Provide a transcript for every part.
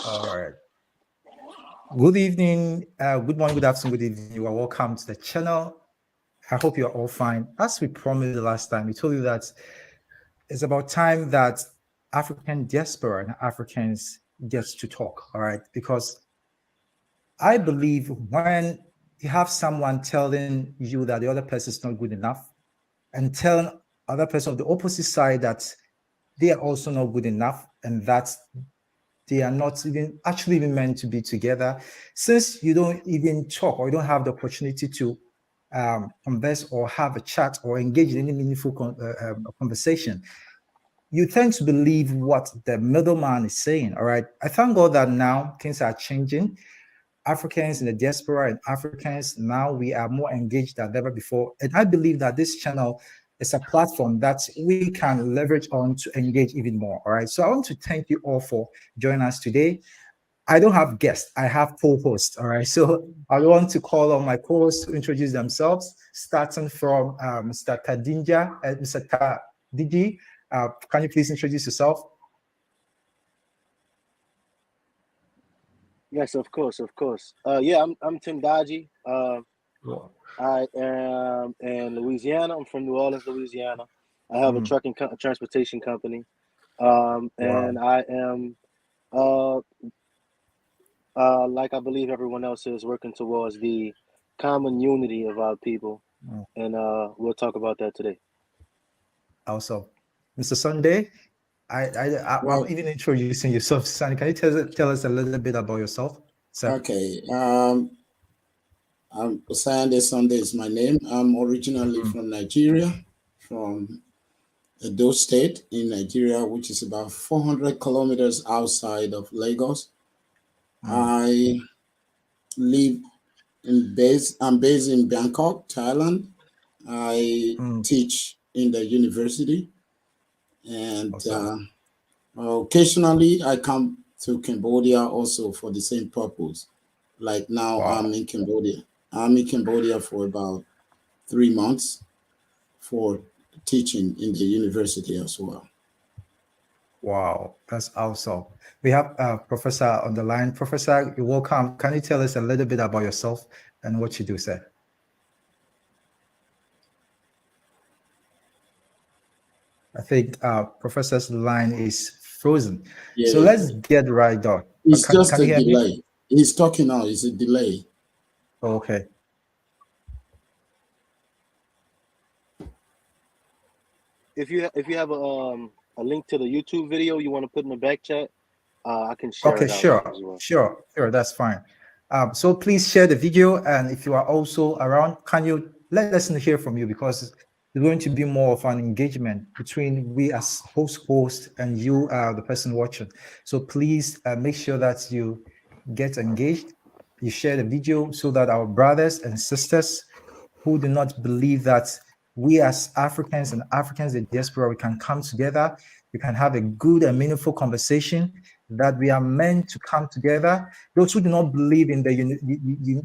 All right. Good evening, good morning, good afternoon, good evening. You are welcome to the channel. I hope you are all fine. As we promised the last time, we told you that it's about time that African diaspora and Africans gets to talk. All right, because I believe when you have someone telling you that the other person is not good enough, and telling other person of the opposite side that they are also not good enough, and that they are not even actually even meant to be together, since you don't even talk or you don't have the opportunity to converse or have a chat or engage in any meaningful conversation, you tend to believe what the middleman is saying. All right, I thank God that now things are changing. Africans in the diaspora and Africans now, we are more engaged than ever before, and I believe that this channel is a platform that we can leverage on to engage even more. All right, so I want to thank you all for joining us today. I don't have guests, I have co-hosts. All right, so I want to call on my co-hosts to introduce themselves, starting from Mr. Tadinja and Mr. Tadiji. Can you please introduce yourself? Yes, of course, of course. Yeah, I'm Tim Dodgy. Wow. I am in Louisiana. I'm from New Orleans, Louisiana. I have a Mm, trucking transportation company, wow. and I am uh, like I believe everyone else is working towards the common unity of our people, Mm. and we'll talk about that today. Also, Mr. Sunday, I'm Well, even introducing yourself, Sunny. Can you tell us a little bit about yourself, sir? okay. I'm Sunday is my name. I'm originally Mm, from Nigeria, from Edo State in Nigeria, which is about 400 kilometers outside of Lagos. mm, I live I'm based in Bangkok, Thailand. I mm. teach in the university, and Awesome. occasionally I come to Cambodia also for the same purpose. Like now, I'm Wow. in Cambodia. I'm in Cambodia for about 3 months for teaching in the university as well. Wow. That's awesome. We have Professor on the line. Professor, you're welcome. Can you tell us a little bit about yourself and what you do, sir? I think Professor's line is frozen. So Yeah, let's get right on. it's Can just you a hear me? delay. He's talking now. It's a delay. Okay. If you have a link to the YouTube video you want to put in the back chat, I can share Okay, it out sure, as well. sure, that's fine. So please share the video, and if you are also around, can you let us hear from you, because it's going to be more of an engagement between we as host and you, the person watching. So please make sure that you get engaged, you share the video so that our brothers and sisters who do not believe that we as Africans and Africans in diaspora, we can come together, we can have a good and meaningful conversation, that we are meant to come together. Those who do not believe in the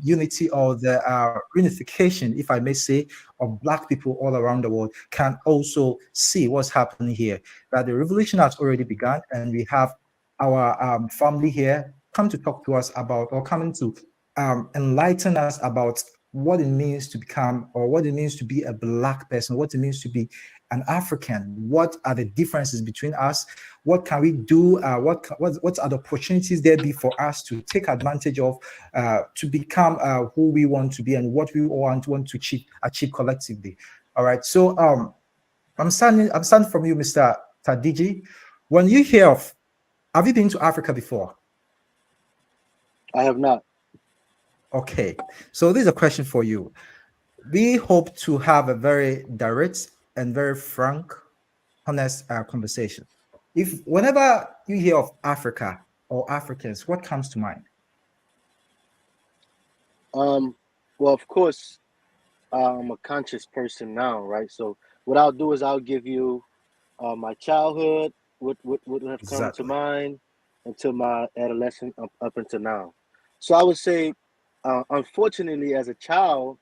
unity or the unification, if I may say, of Black people all around the world, can also see what's happening here. That the revolution has already begun, and we have our family here come to talk to us about, or coming to enlighten us about what it means to become, or what it means to be a Black person, what it means to be an African. What are the differences between us? What can we do? What are the opportunities there be for us to take advantage of, to become who we want to be and what we want to achieve collectively? All right. So I'm standing from you, Mr. Tadiji. When you hear of, have you been to Africa before? I have not. Okay. So this is a question for you. We hope to have a very direct and very frank, honest conversation. If whenever you hear of Africa or Africans, what comes to mind? Um, well, of course, I'm a conscious person now, right? So what I'll do is I'll give you my childhood, what would have come to Exactly. mind, until my adolescent up until now. So I would say, unfortunately, as a child,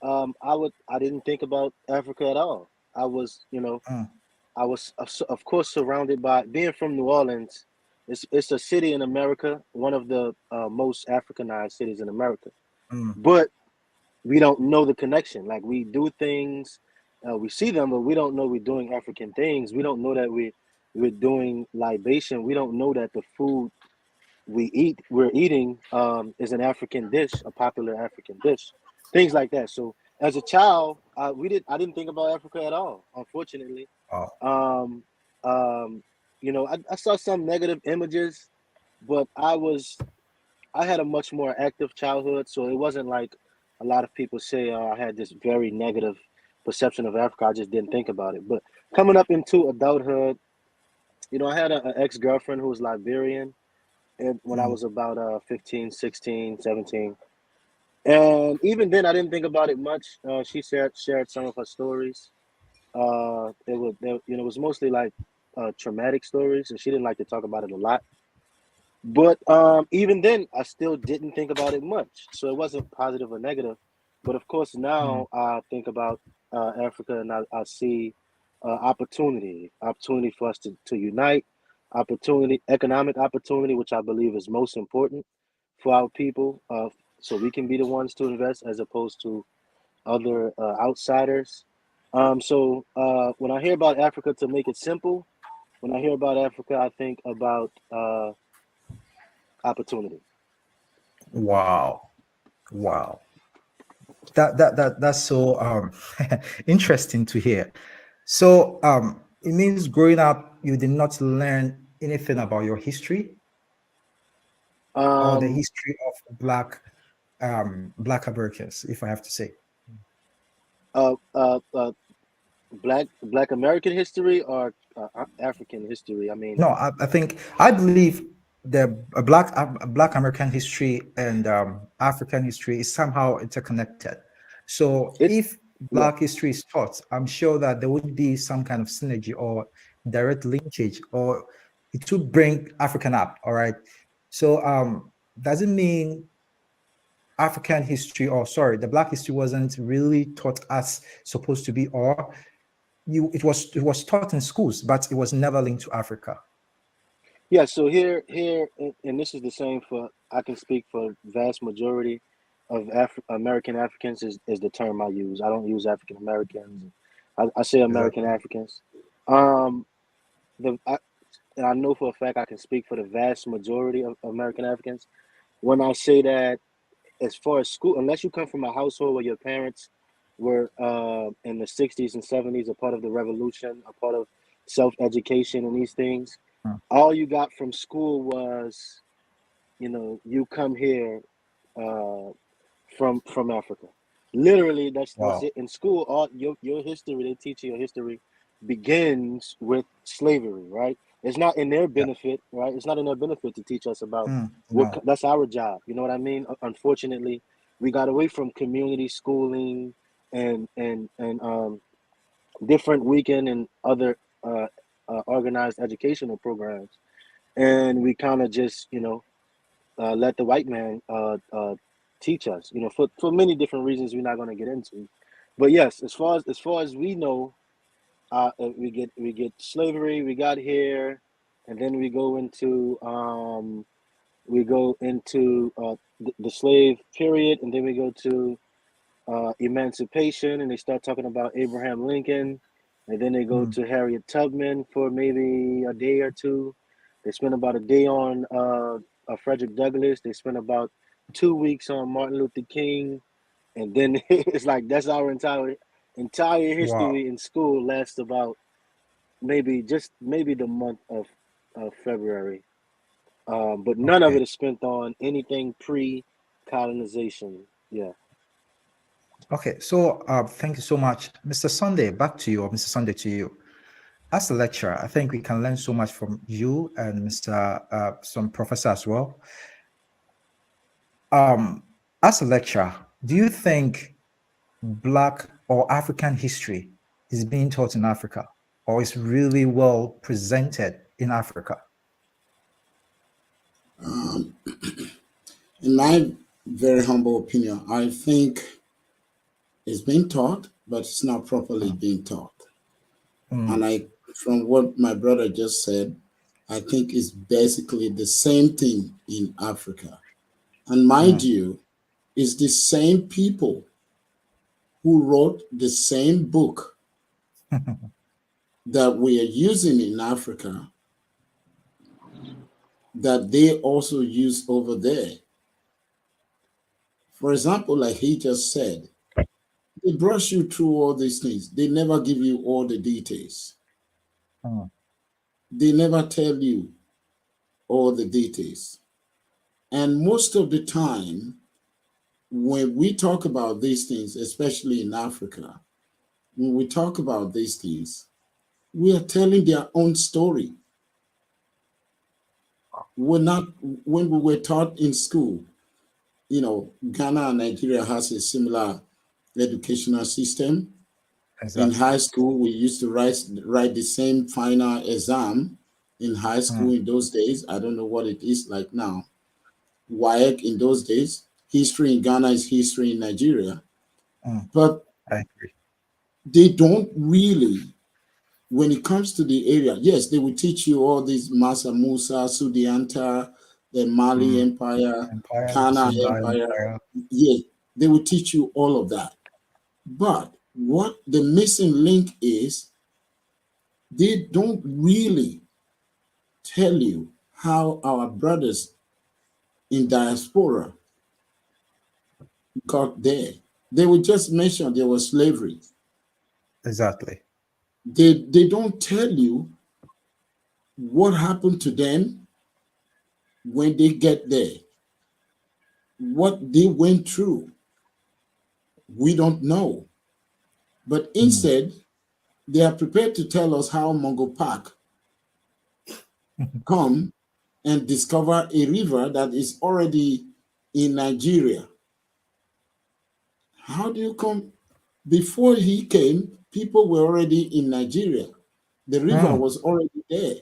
I didn't think about Africa at all. I was, Mm, I was of course surrounded by being from New Orleans. It's a city in America, one of the most Africanized cities in America. Mm. But we don't know the connection. Like we do things, we see them, but we don't know we're doing African things. We don't know that we're doing libation. We don't know that the food we're eating is an African dish, a popular African dish, things like that. So as a child, I didn't think about Africa at all, unfortunately. Wow. Um, um, I saw some negative images, but I had a much more active childhood, so it wasn't like a lot of people say I had this very negative perception of Africa. I just didn't think about it. But coming up into adulthood, I had an ex-girlfriend who was Liberian, and when I Mm. was about 15, 16, 17. And even then, I didn't think about it much. She shared some of her stories. It was mostly like traumatic stories, and she didn't like to talk about it a lot. But even then, I still didn't think about it much. So it wasn't positive or negative. But of course, Mm. now I think about Africa, and I see opportunity for us to unite, opportunity, economic opportunity, which I believe is most important for our people, so we can be the ones to invest as opposed to other outsiders. So when I hear about Africa, to make it simple, when I hear about Africa, I think about opportunity. Wow. Wow. That's so interesting to hear. So it means growing up you did not learn anything about your history or the Um, history of black Americans, if I have to say. uh, uh, uh, Black American history or African history. I mean, No, I believe the black American history and African history is somehow interconnected. So it. if Yeah, black history is taught, I'm sure that there would be some kind of synergy or direct linkage, or it would bring African up. All right. So does it mean African history, or sorry, the black history wasn't really taught as supposed to be, or it was taught in schools, but it was never linked to Africa? yeah. So and this is the same for. I can speak for vast majority of American Africans is the term I use. I don't use African Americans. I say American Exactly. Africans. Um, the I, and I know for a fact I can speak for the vast majority of American Africans when I say that, as far as school, unless you come from a household where your parents were in the 60s and 70s, a part of the revolution, a part of self-education and these things, Mm. all you got from school was, you come here uh, from Africa. Literally, that's Wow. it. In school, all your history, they teach you your history begins with slavery, right? It's not in their Yeah. benefit, right? It's not in their benefit to teach us about No. that's our job. You know what I mean? Unfortunately, we got away from community schooling and different weekend and other organized educational programs, and we kind of just let the white man teach us, for many different reasons we're not going to get into. But yes, as far as we know, we get slavery. We got here, and then we go into the slave period, and then we go to emancipation, and they start talking about Abraham Lincoln, and then they go Mm. to Harriet Tubman for maybe a day or two. They spend about a day on Frederick Douglass. They spend about 2 weeks on Martin Luther King, and then it's like that's our entire Wow. history in school lasts about maybe the month of February. But none of Okay. it is spent on anything pre-colonization. Yeah. Okay. So thank you so much, Mr. Sunday. Back to you, or Mr. Sunday to you. As a lecturer, I think we can learn so much from you and Mr. Some professor as well. Um, as a lecturer, do you think Black or African history is being taught in Africa, or is really well presented in Africa? Um, in my very humble opinion, I think it's being taught, but it's not properly Mm. being taught. Mm. And from what my brother just said, I think it's basically the same thing in Africa. And mind mm, you, it's the same people who wrote the same book that we are using in Africa that they also use over there. For example, like he just said, they brush you through all these things. They never give you all the details. mm, They never tell you all the details. And most of the time, when we talk about these things, especially in Africa, when we talk about these things, we are telling their own story. We're not, when we were taught in school, Ghana and Nigeria has a similar educational system. In exactly. high school, we used to write the same final exam in high school Mm, in those days. I don't know what it is like now. WAEC in those days. History in Ghana is history in Nigeria. mm, But I agree. they don't really, when it comes to the area, yes, they will teach you all these Masa Musa, Sudianta, the Mali Mm. Empire, Empire, the Kana Sunda Empire. Empire. Yes, they will teach you all of that. But what the missing link is, they don't really tell you how our brothers in diaspora got there. They will just mention there was slavery. Exactly. They don't tell you what happened to them when they get there, what they went through. We don't know. But Mm. instead, they are prepared to tell us how Mungo Park come and discover a river that is already in Nigeria. How do you come? Before he came, people were already in Nigeria. The river Mm. was already there,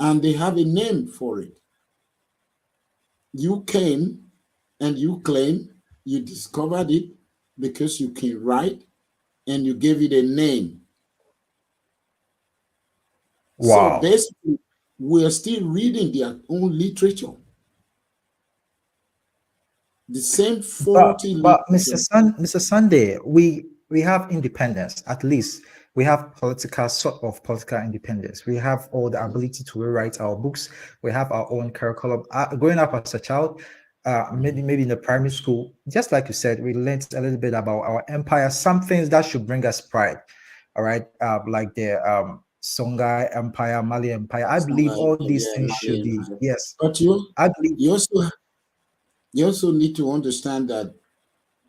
and they have a name for it. You came and you claim you discovered it because you can write and you gave it a name. So Wow. basically, we're still reading their own literature, the same faulty But Mr. literature. Mr. Sunday, we have independence. At least we have political sort of political independence. We have all the ability to rewrite our books. We have our own curriculum. Growing up as a child, maybe in the primary school, just like you said, we learned a little bit about our empire. Some things that should bring us pride. All right, like the Songhai Empire, Mali Empire. I believe all these Yeah, things should Mali be, Empire. yes. But you I believe. you also you also need to understand that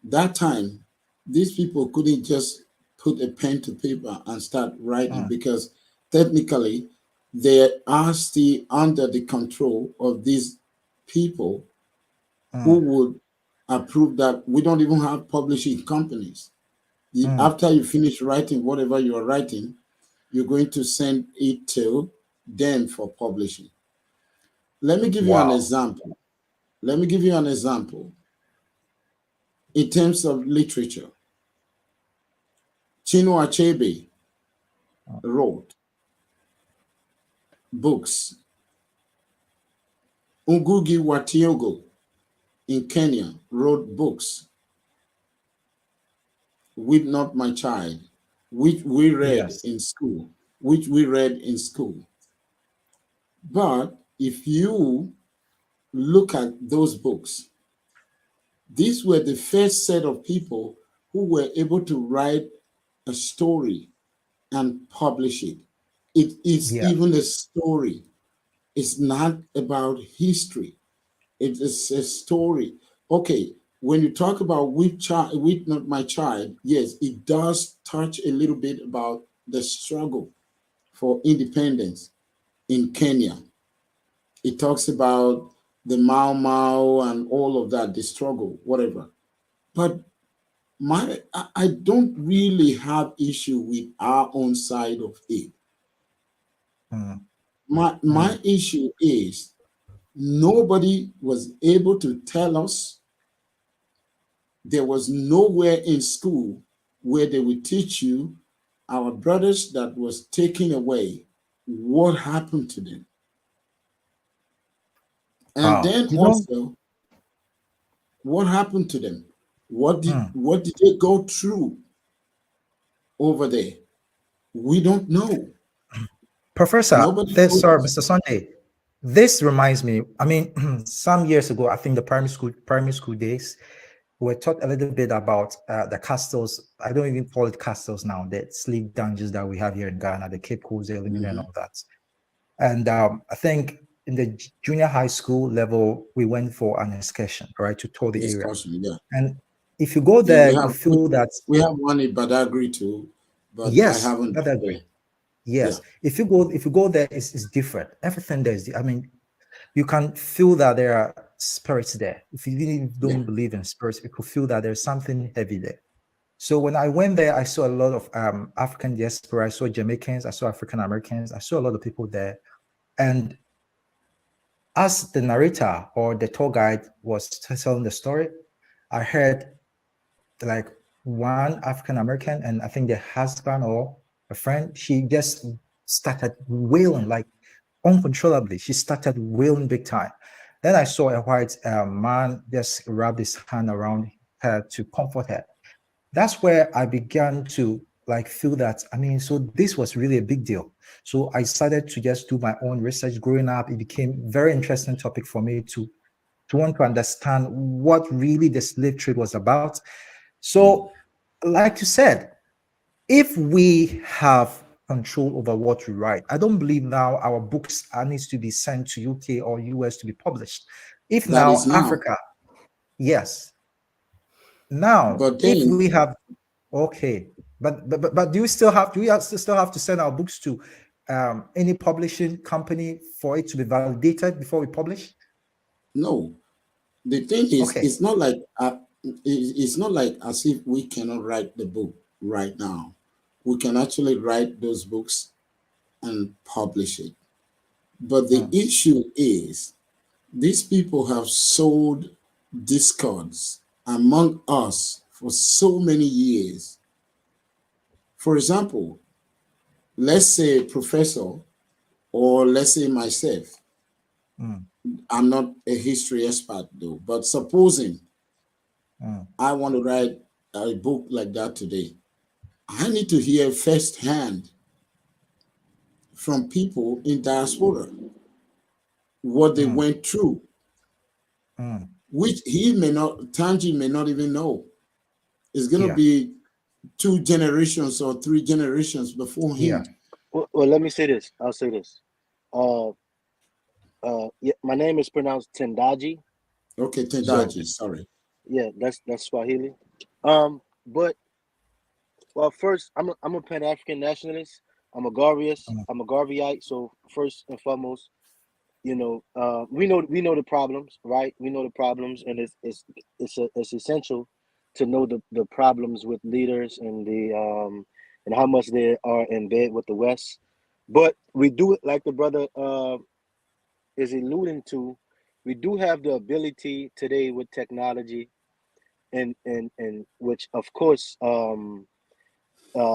that time these people couldn't just put a pen to paper and start writing Mm, because technically they are still under the control of these people who mm, would approve that. We don't even have publishing companies. mm. After you finish writing whatever you are writing, you're going to send it to them for publishing. Let me give you an Wow. example. Let me give you an example. In terms of literature, Chinua Achebe wrote books. Ngugi wa Thiong'o in Kenya wrote books. Weep Not My Child, which we read Yes. in school, which we read in school. But if you look at those books, these were the first set of people who were able to write a story and publish it. It is Yeah. even a story. It's not about history. It is a story. Okay, when you talk about Weep Not My Child, yes, it does touch a little bit about the struggle for independence in Kenya. It talks about the Mau Mau and all of that, the struggle, whatever. But I don't really have issue with our own side of it. Mm, My mm, issue is nobody was able to tell us. There was nowhere in school where they would teach you our brothers that was taken away. what happened to them. And Wow. then You know, also, what happened to them? hmm, What did they go through over there? We don't know. Professor, Nobody this, told sir, us. Mr. Sunday, this reminds me, I mean, some years ago, I think the primary school days, we were taught a little bit about the castles. I don't even call it castles now, the sleep dungeons that we have here in Ghana, the Cape Coast, the Elimina and Mhm. all that. And I think in the junior high school level, we went for an excursion, right, to tour the area. Discussion, yeah. And if you go Yeah, there, you feel that, we have one in Badagry too, but I yes, haven't that I been agree. there. Yeah. Yes, if you go there, it's different. Everything there is. I mean, you can feel that there are spirits there. If you really Yeah. don't believe in spirits, you could feel that there's something heavy there. So when I went there, I saw a lot of African diaspora. I saw Jamaicans. I saw African Americans. I saw a lot of people there. And as the narrator or the tour guide was telling the story, I heard like one African American, and I think the husband or a friend, she just started wailing like uncontrollably. She started wailing big time. Then I saw a white man just rub his hand around her to comfort her. That's where I began to like feel that, I mean, so this was really a big deal. So I started to just do my own research. Growing up, it became very interesting topic for me to want to understand what really the slave trade was about. Mm. So, like you said, if we have control over what we write, I don't believe now our books needs to be sent to UK or US to be published. If That is now now. Africa, yes. Now, But if then, we have, okay, but do you still have, still have to send our books to any publishing company for it to be validated before we publish? no. The thing is, Okay, it's not like as if we cannot write the book right now. We can actually write those books and publish it. But the mm, issue is, these people have sowed discords among us for so many years. For example, let's say a professor, or let's say myself. mm, I'm not a history expert though, but supposing mm. I want to write a book like that today, I need to hear firsthand from people in diaspora what they Mm, went through, mm. which Tanji may not even know. It's going to Yeah, be 2 generations or 3 generations before yeah. him. Well, let me say this. I'll say this. Uh, yeah, my name is pronounced Tendaji. Okay, So Tendaji, sorry. yeah, that's Swahili. But well, first, I'm a Pan African nationalist. Mm, I'm a Garveyite. So first and foremost, we know the problems, right? We know the problems, and it's essential to know the problems with leaders and how much they are in bed with the West. But we do it like the brother is alluding to. We do have the ability today with technology, and which of course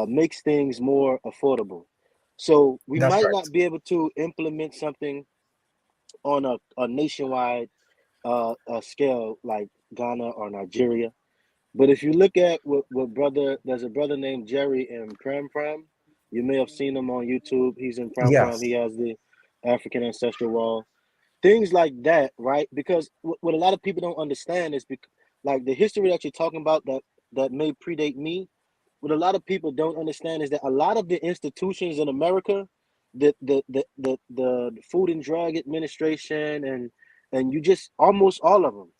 makes things more affordable. So we that's might right. not be able to implement something on a nationwide scale like Ghana or Nigeria. But if you look at what brother, there's a brother named Jerry in Pram Pram. You may have seen him on YouTube. He's in Pram Pram. Yes. He has the African ancestral wall. Things like that, right? Because what a lot of people don't understand is like the history that you're talking about that may predate me. What a lot of people don't understand is that a lot of the institutions in America, the Food and Drug Administration, and you just almost all of them,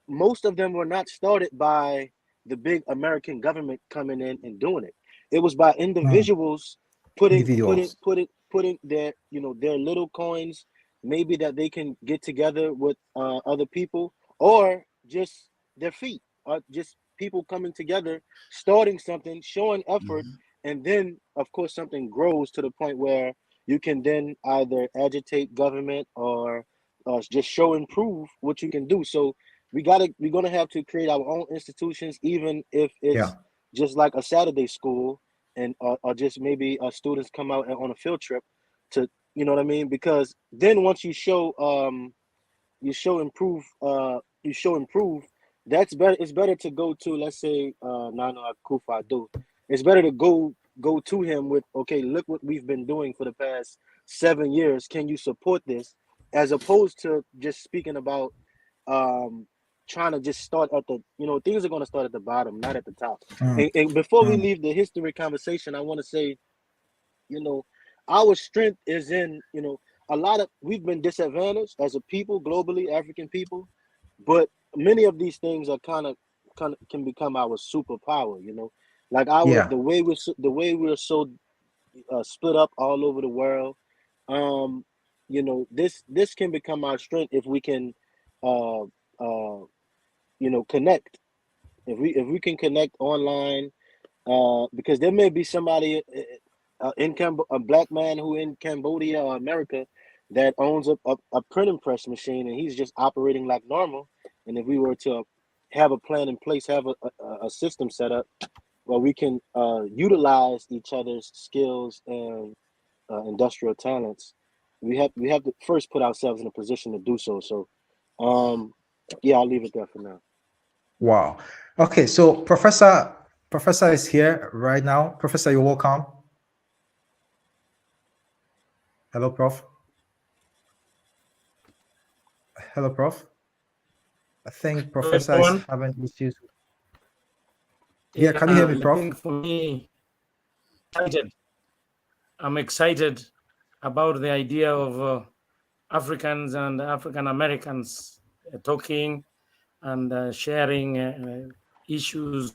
most of them were not started by the big American government coming in and doing it. It was by Mm. individuals putting putting Individuals. putting putting their their little coins, maybe that they can get together with other people, or just their feet, or just people coming together, starting something, showing effort, Mhm. and then of course something grows to the point where you can then either agitate government or just show and prove what you can do. So we're gonna have to create our own institutions, even if Yeah. it's just like a Saturday school, and or just maybe students come out on a field trip to, you know what I mean? Because then once you show improve, that's better. It's better to go to, let's say, Nana Akufo-Addo. It's better to go to him with, okay, look what we've been doing for the past 7 years. Can you support this? As opposed to just speaking about trying to just start at the, things are going to start at the bottom, not at the top. Mm, And before we mm. leave the history conversation, I want to say, our strength is in, we've been disadvantaged as a people globally, African people, but many of these things are kind of can become our superpower, like Yeah. the way we're so split up all over the world. This can become our strength if we can, uh, connect. If we can connect online, because there may be somebody a black man who in Cambodia or America that owns a printing press machine, and he's just operating like normal. And if we were to have a plan in place, have a system set up where we can utilize each other's skills and industrial talents, we have to first put ourselves in a position to do so. So, yeah, I'll leave it there for now. Wow. Okay, so Professor is here right now. Professor, you're welcome. Hello, Prof. Hello, Prof. I think Professor is Everyone. having issues. Yeah, can you hear me, I Prof? think for me, I'm excited about the idea of Africans and African Americans talking and sharing issues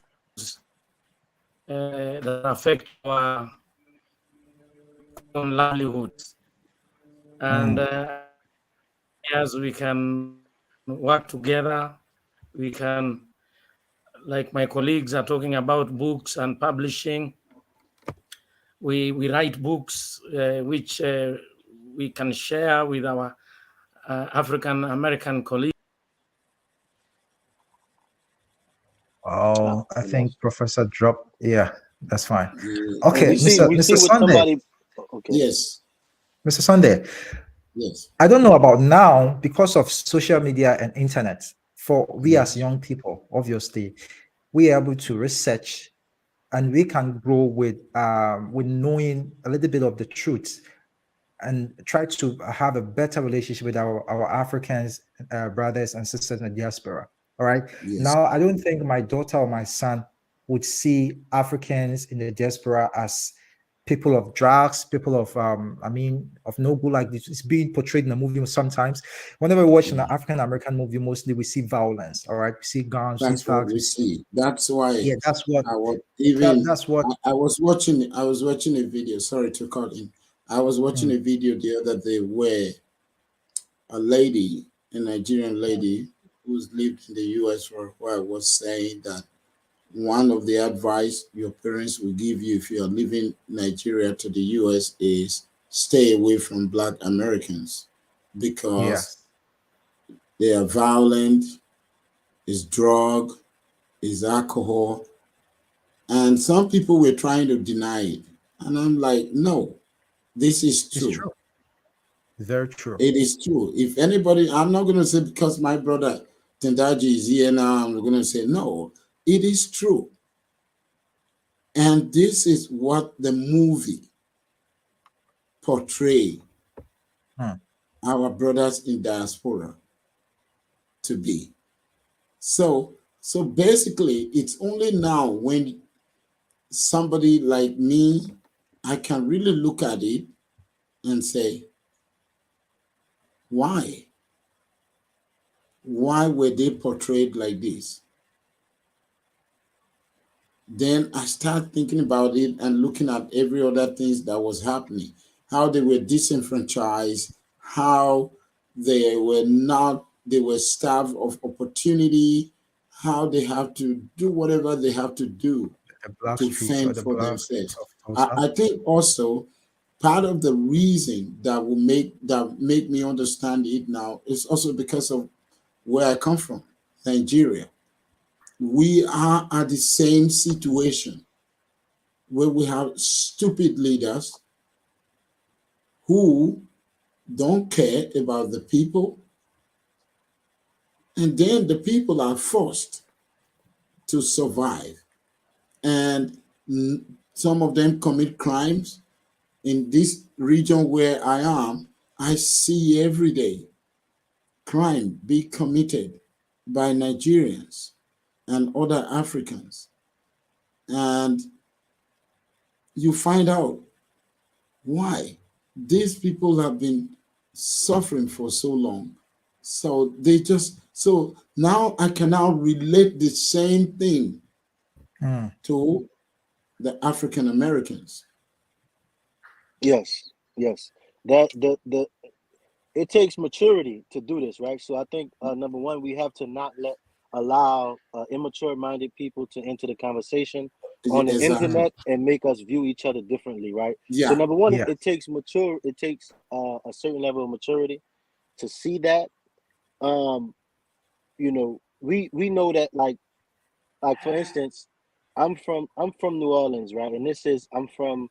that affect our own livelihoods. And as we can work together, we can, like my colleagues are talking about books and publishing, we write books which we can share with our African American colleagues. Oh, I think Professor dropped. Yeah, that's fine. Yeah. Okay, We see Mr. what Sunday. somebody. Okay. Yes. Mr. Sunday, Yes. I don't know about now because of social media and internet. For we as young people, obviously, we are able to research and we can grow with knowing a little bit of the truth and try to have a better relationship with our Africans brothers and sisters in the diaspora. All right. Yes. Now, I don't think my daughter or my son would see Africans in the diaspora as people of drugs, people of of no good, like this. It's being portrayed in the movie sometimes. Whenever we watch an African American movie, mostly we see violence. All right, we see guns, we see That's what thugs, we see. That's why yeah, that's what I was even that's what I was watching a video. Sorry to cut in. I was watching a video the other day where a lady, a Nigerian lady who's lived in the US for a while, was saying that one of the advice your parents will give you if you are leaving Nigeria to the US is stay away from Black Americans because they are violent, is drug, is alcohol. And some people were trying to deny it. And I'm like, no, this is it's true. true. Very true. It is true. If anybody, I'm not going to say because my brother Tendaji is here now, I'm going to say no. It is true. And this is what the movie portrayed our brothers in diaspora to be. So basically, it's only now when somebody like me, I can really look at it and say, why? Why were they portrayed like this? Then I start thinking about it and looking at every other things that was happening, how they were disenfranchised, how they were starved of opportunity, how they have to do whatever they have to do The black to streets or fend the for black themselves. streets of Tulsa. I think also part of the reason that will make me understand it now is also because of where I come from, Nigeria. We are at the same situation where we have stupid leaders who don't care about the people, and then the people are forced to survive. And some of them commit crimes. In this region where I am, I see every day crime be committed by Nigerians and other Africans. And you find out why. These people have been suffering for so long. So so now I can now relate the same thing to the African Americans. Yes, yes. That the it takes maturity to do this, right? So I think number one, we have to not allow immature minded people to enter the conversation on the Exactly. internet and make us view each other differently, right? So Yeah. number one, Yeah. it takes a certain level of maturity to see that. Um, we know that, like for instance, I'm from New Orleans, right? And I'm from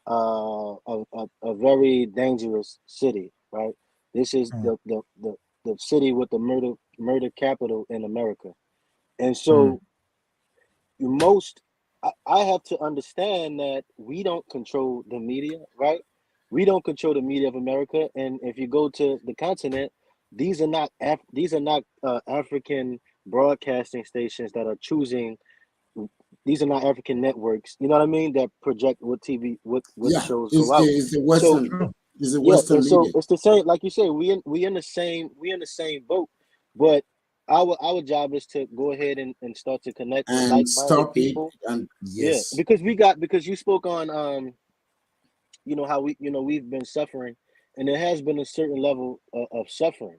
a very dangerous city, right? This is the city with the murder capital in America. And so most I have to understand that we don't control the media, right? We don't control the media of America. And if you go to the continent, these are not African broadcasting stations that are choosing. These are not African networks, you know what I mean, that project what Yeah. shows go out. Is the So Western is the yeah, Western and so media. it's the same, like you say, we in the same boat, but our job is to go ahead and start to connect with And like-minded stop it. people. And Yeah, yes. because you spoke on how we've been suffering, and there has been a certain level of suffering,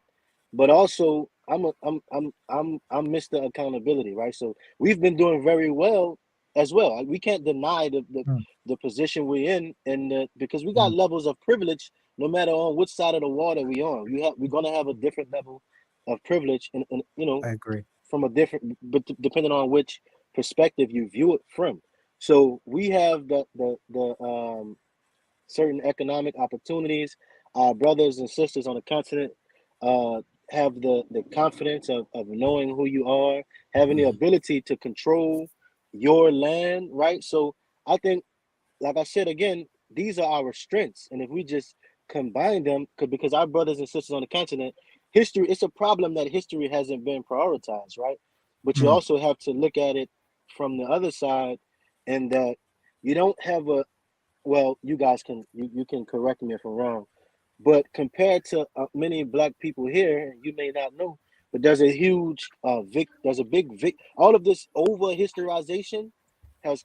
but also I'm Mr. Accountability, right? So we've been doing very well as well. We can't deny the position we're in, and because we got levels of privilege, no matter on which side of the water we on, we're gonna have a different level of privilege, and I agree. from a different, but depending on which perspective you view it from. So we have the certain economic opportunities. Our brothers and sisters on the continent uh, have the confidence of knowing who you are, having the ability to control your land, right? So I think, like I said again, these are our strengths, and if we just combine them, because our brothers and sisters on the continent, it's a problem that history hasn't been prioritized, right? But you also have to look at it from the other side, and that you don't have well, you guys you can correct me if I'm wrong, but compared to many black people here, you may not know, but there's a huge there's a big all of this over historization has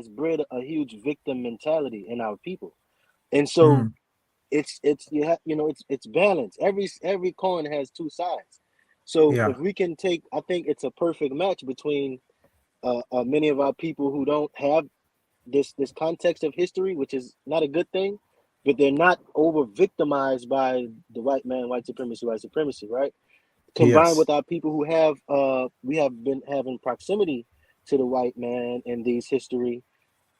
bred a huge victim mentality in our people, and so it's it's balance. Every coin has two sides. So Yeah. if we can I think it's a perfect match between many of our people who don't have this context of history, which is not a good thing, but they're not over victimized by the white man, white supremacy, right? Combined Yes. with our people who we have been having proximity to the white man in these history,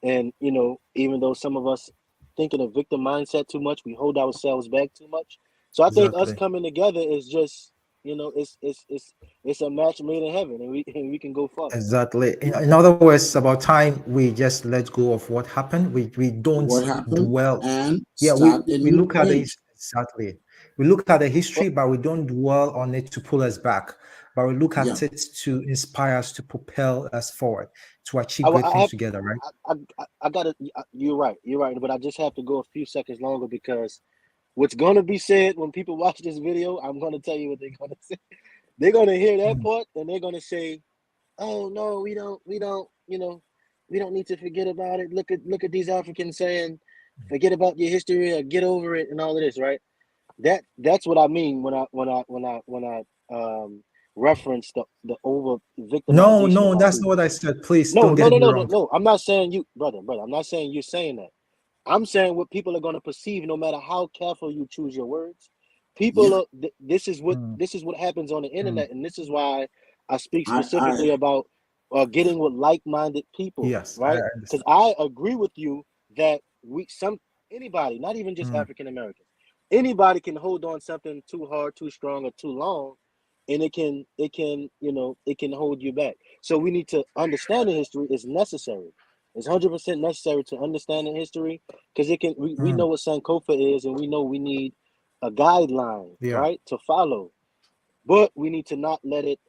and even though some of us think in a victim mindset too much, we hold ourselves back too much. So I think us Exactly. coming together is just it's a match made in heaven, and we can go far. Exactly. In other words, about time we just let go of what happened. We don't What happened dwell. and Yeah, start a we new look at the page. exactly. We look at the history, But but we don't dwell on it to pull us back. But we look Yeah. at it to inspire us, to propel us forward, to achieve great I things have together, right? I gotta. You're right, but I just have to go a few seconds longer because what's gonna be said when people watch this video, I'm gonna tell you what they're gonna say. They're gonna hear that part and they're gonna say, "Oh no, we don't need to forget about it. Look at these Africans saying, forget about your history or get over it and all of this, right?" That's what I mean when I reference the over No, victimization of no, our that's not people. what I said. Please No, don't no, get no, me no, no, wrong. no. I'm not saying you, brother. I'm not saying you're saying that. I'm saying what people are going to perceive, no matter how careful you choose your words. People Yeah. are. This is what happens on the internet, and this is why I speak I specifically about getting with like-minded people, Yes, I right? Because understand. I agree with you that Anybody, not even just Mm. African Americans. Anybody can hold on something too hard, too strong, or too long, and it can it can hold you back. So we need to understand the history is necessary. It's 100% necessary to understand the history because we Mm. know what Sankofa is, and we know we need a guideline, Yeah. right, to follow. But we need to not let it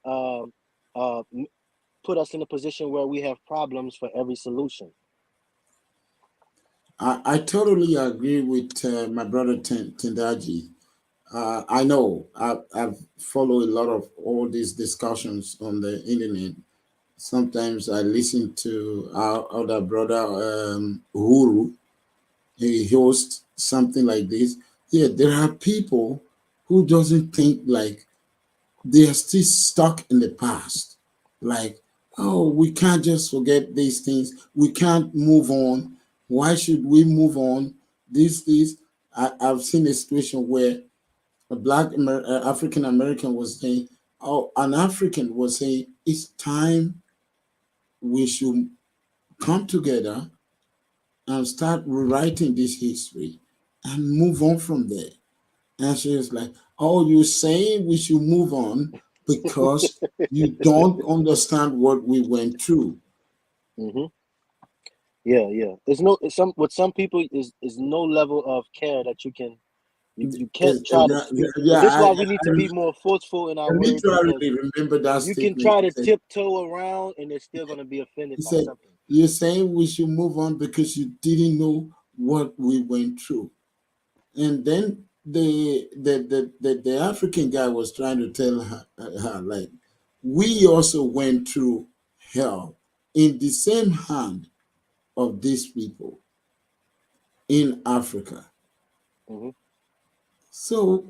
put us in a position where we have problems for every solution. I totally agree with my brother Tindaji. I know I've followed a lot of all these discussions on the internet. Sometimes I listen to our other brother, Uhuru. He hosts something like this. Yeah, there are people who doesn't think like they are still stuck in the past. Like, oh, we can't just forget these things. We can't move on. Why should we move on? This. I've seen a situation where a black African American was saying, oh, an African was saying, it's time we should come together and start rewriting this history and move on from there. And she was like, oh, you're saying we should move on because you don't understand what we went through. Hmm. Yeah. There's no some with some people is no level of care that you can't try to. Yeah, This is why we need to be more forceful in I our words because literally remember that you can statement. try He to said, tiptoe around and they're still going to be offended by he said, something. you're saying we should move on because you didn't know what we went through. And then the African guy was trying to tell her like, we also went through hell in the same hand of these people in Africa. Hmm. So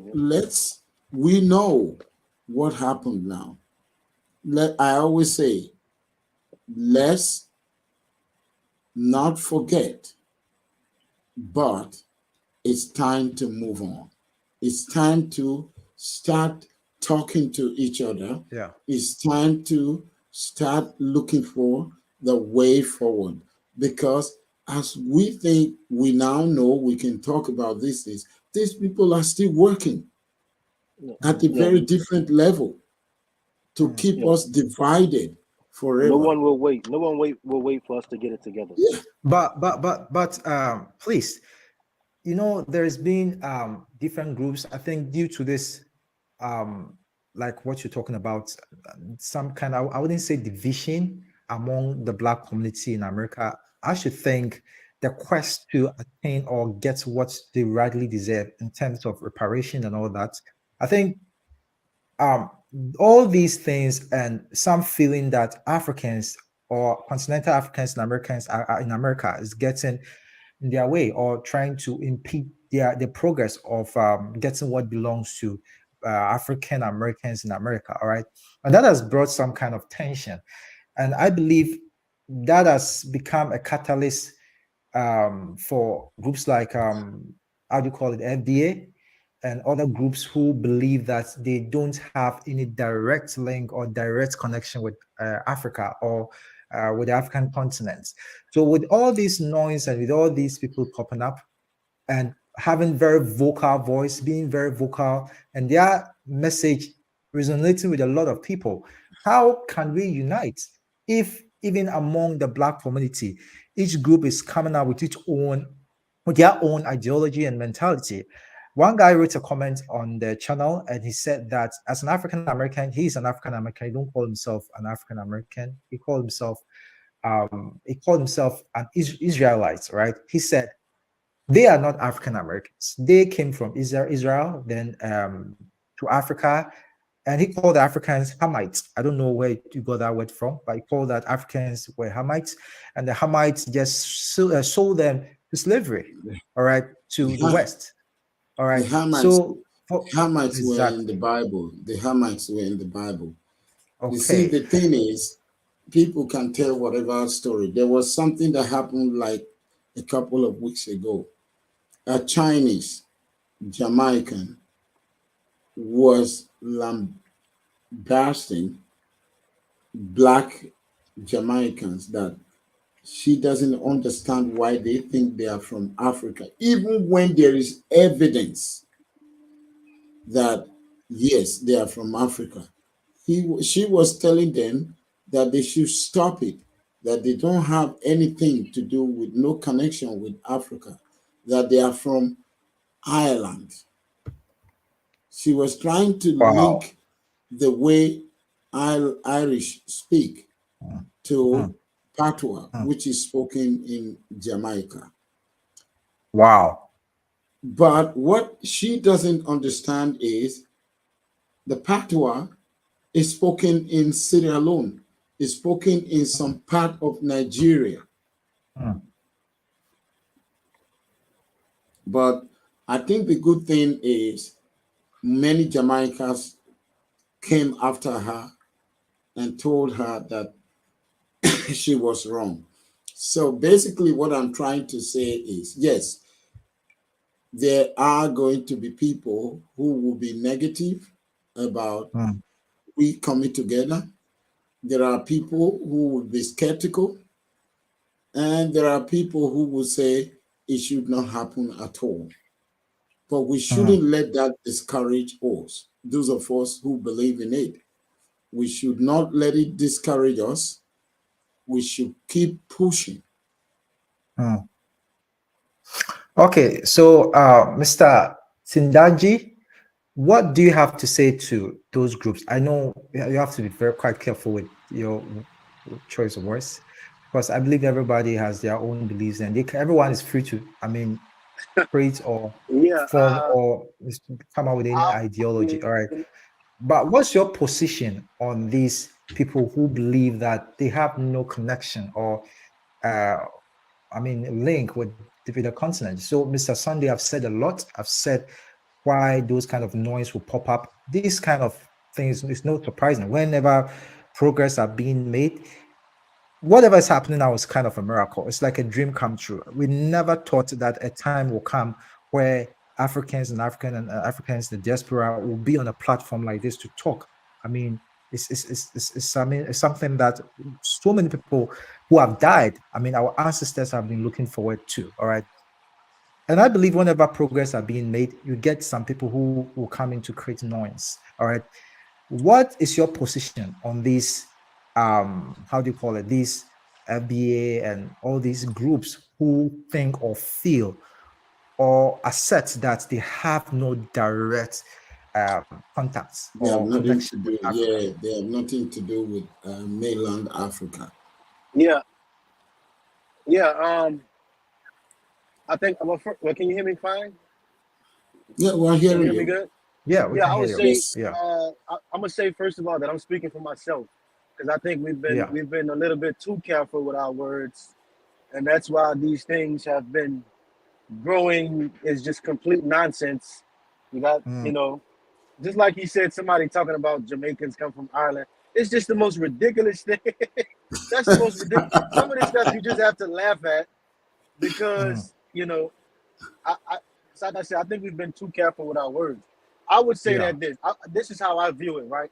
we know what happened now. I always say, let's not forget, but it's time to move on. It's time to start talking to each other. Yeah. It's time to start looking for the way forward. Because as we think we now know we can talk about these people are still working at a Yeah, very different level to Mm. keep yeah. us divided No forever. one will wait. No one will wait for us to get it together. Yeah. But please, there's been different groups. I think due to this, like what you're talking about, some kind of, I wouldn't say division among the Black community in America. I should think the quest to attain or get what they rightly deserve in terms of reparation and all that. I think um, all these things and some feeling that Africans or continental Africans and Americans are in America is getting in their way or trying to impede the progress of getting what belongs to African Americans in America. All right. And that has brought some kind of tension. And I believe that has become a catalyst for groups like, how do you call it, FDA and other groups who believe that they don't have any direct link or direct connection with Africa or with the African continent. So with all this noise and with all these people popping up and having very vocal voice, being very vocal, and their message resonating with a lot of people, how can we unite if even among the Black community, each group is coming out with their own ideology and mentality? One guy wrote a comment on the channel and he said that as an African American, he's an African American. He don't call himself an African American. He called himself an Israelite, right? He said they are not African Americans. They came from Israel, then to Africa, and he called the Africans Hamites. I don't know where you got that word from, but he called that Africans were Hamites, and the Hamites just sold them to slavery, all right, to the The, West, all the right. Hamites, So, Hamites were in the exactly, Bible. The Hamites were in the Bible. You see, okay, the thing is, people can tell whatever story. There was something that happened like a couple of weeks ago. A Chinese Jamaican was lambasting black Jamaicans that she doesn't understand why they think they are from Africa, even when there is evidence that yes, they are from Africa. She was telling them that they should stop it, that they don't have anything to do with, no connection with Africa, that they are from Ireland. She was trying to Wow. link the way Irish speak Mm, to mm, patois, mm. which is spoken in Jamaica. Wow. But what she doesn't understand is the patois is spoken in Sierra Leone, is spoken in some part of Nigeria. Mm, But I think the good thing is many Jamaicans came after her and told her that she was wrong. So basically, what I'm trying to say is yes, there are going to be people who will be negative about mm, we coming together. There are people who will be skeptical, and there are people who will say it should not happen at all. But we mm. shouldn't let that discourage us, those of us who believe in it. We should not let it discourage us. We should keep pushing. Mm. Okay, so Mr. Sindaji, what do you have to say to those groups? I know you have to be very quite careful with your choice of words because I believe everybody has their own beliefs and everyone is free to, I mean, create or Yeah, form or come up with any I ideology. mean, All right. But what's your position on these people who believe that they have no connection or uh, I mean, link with the continent. So, Mr. Sunday, I've said a lot. I've said why those kind of noise will pop up. These kind of things is not surprising. Whenever progress are being made, whatever is happening now is kind of a miracle. It's like a dream come true. We never thought that a time will come where Africans and Africans, the diaspora, will be on a platform like this to talk. I mean, I mean, it's something that so many people who have died. I mean, our ancestors have been looking forward to. All right, and I believe whenever progress are being made, you get some people who will come in to create noise. All right, what is your position on these how do you call it, these FBA and all these groups who think or feel or assert that they have no direct contacts They have or nothing to connection with do, Africa? yeah, they have nothing to do with mainland Africa. yeah, yeah. I think. Well, can you hear me fine? Yeah, we're Can you hearing hear me you. good? Yeah, we Yeah, can I hear would you. say. Yes. Yeah, I'm gonna say first of all that I'm speaking for myself because I think yeah. we've been a little bit too careful with our words, and that's why these things have been growing is just complete nonsense. You got, Mm, just like he said, somebody talking about Jamaicans come from Ireland. It's just the most ridiculous thing. That's the most ridiculous. Some of this stuff you just have to laugh at mm, because I like I said, I think we've been too careful with our words. I would say yeah. that this is how I view it, right?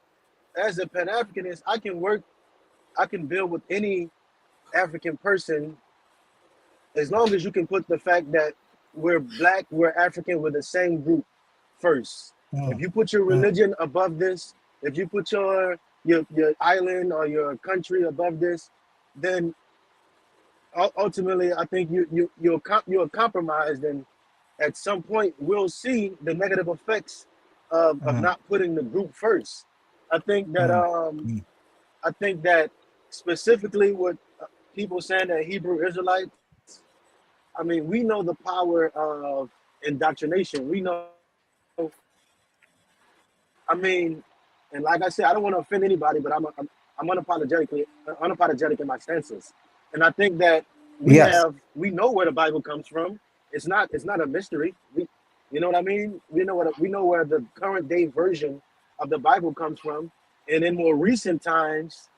As a Pan Africanist, I can build with any African person as long as you can put the fact that we're black, we're African, we're the same group first. If Mm, you put your mm, religion above this, if you put your island or your country above this, then ultimately I think you're compromised, and at some point we'll see the negative effects of mm, not putting the group first. I think that mm, um mm, I think that specifically with people saying that Hebrew Israelites, I mean, we know the power of indoctrination. We know, I mean, and like I said, I don't want to offend anybody, but I'm unapologetic in my stances, and I think that yes. we know where the Bible comes from. It's not a mystery. You know what I mean? We know where the current day version of the Bible comes from, and in more recent times,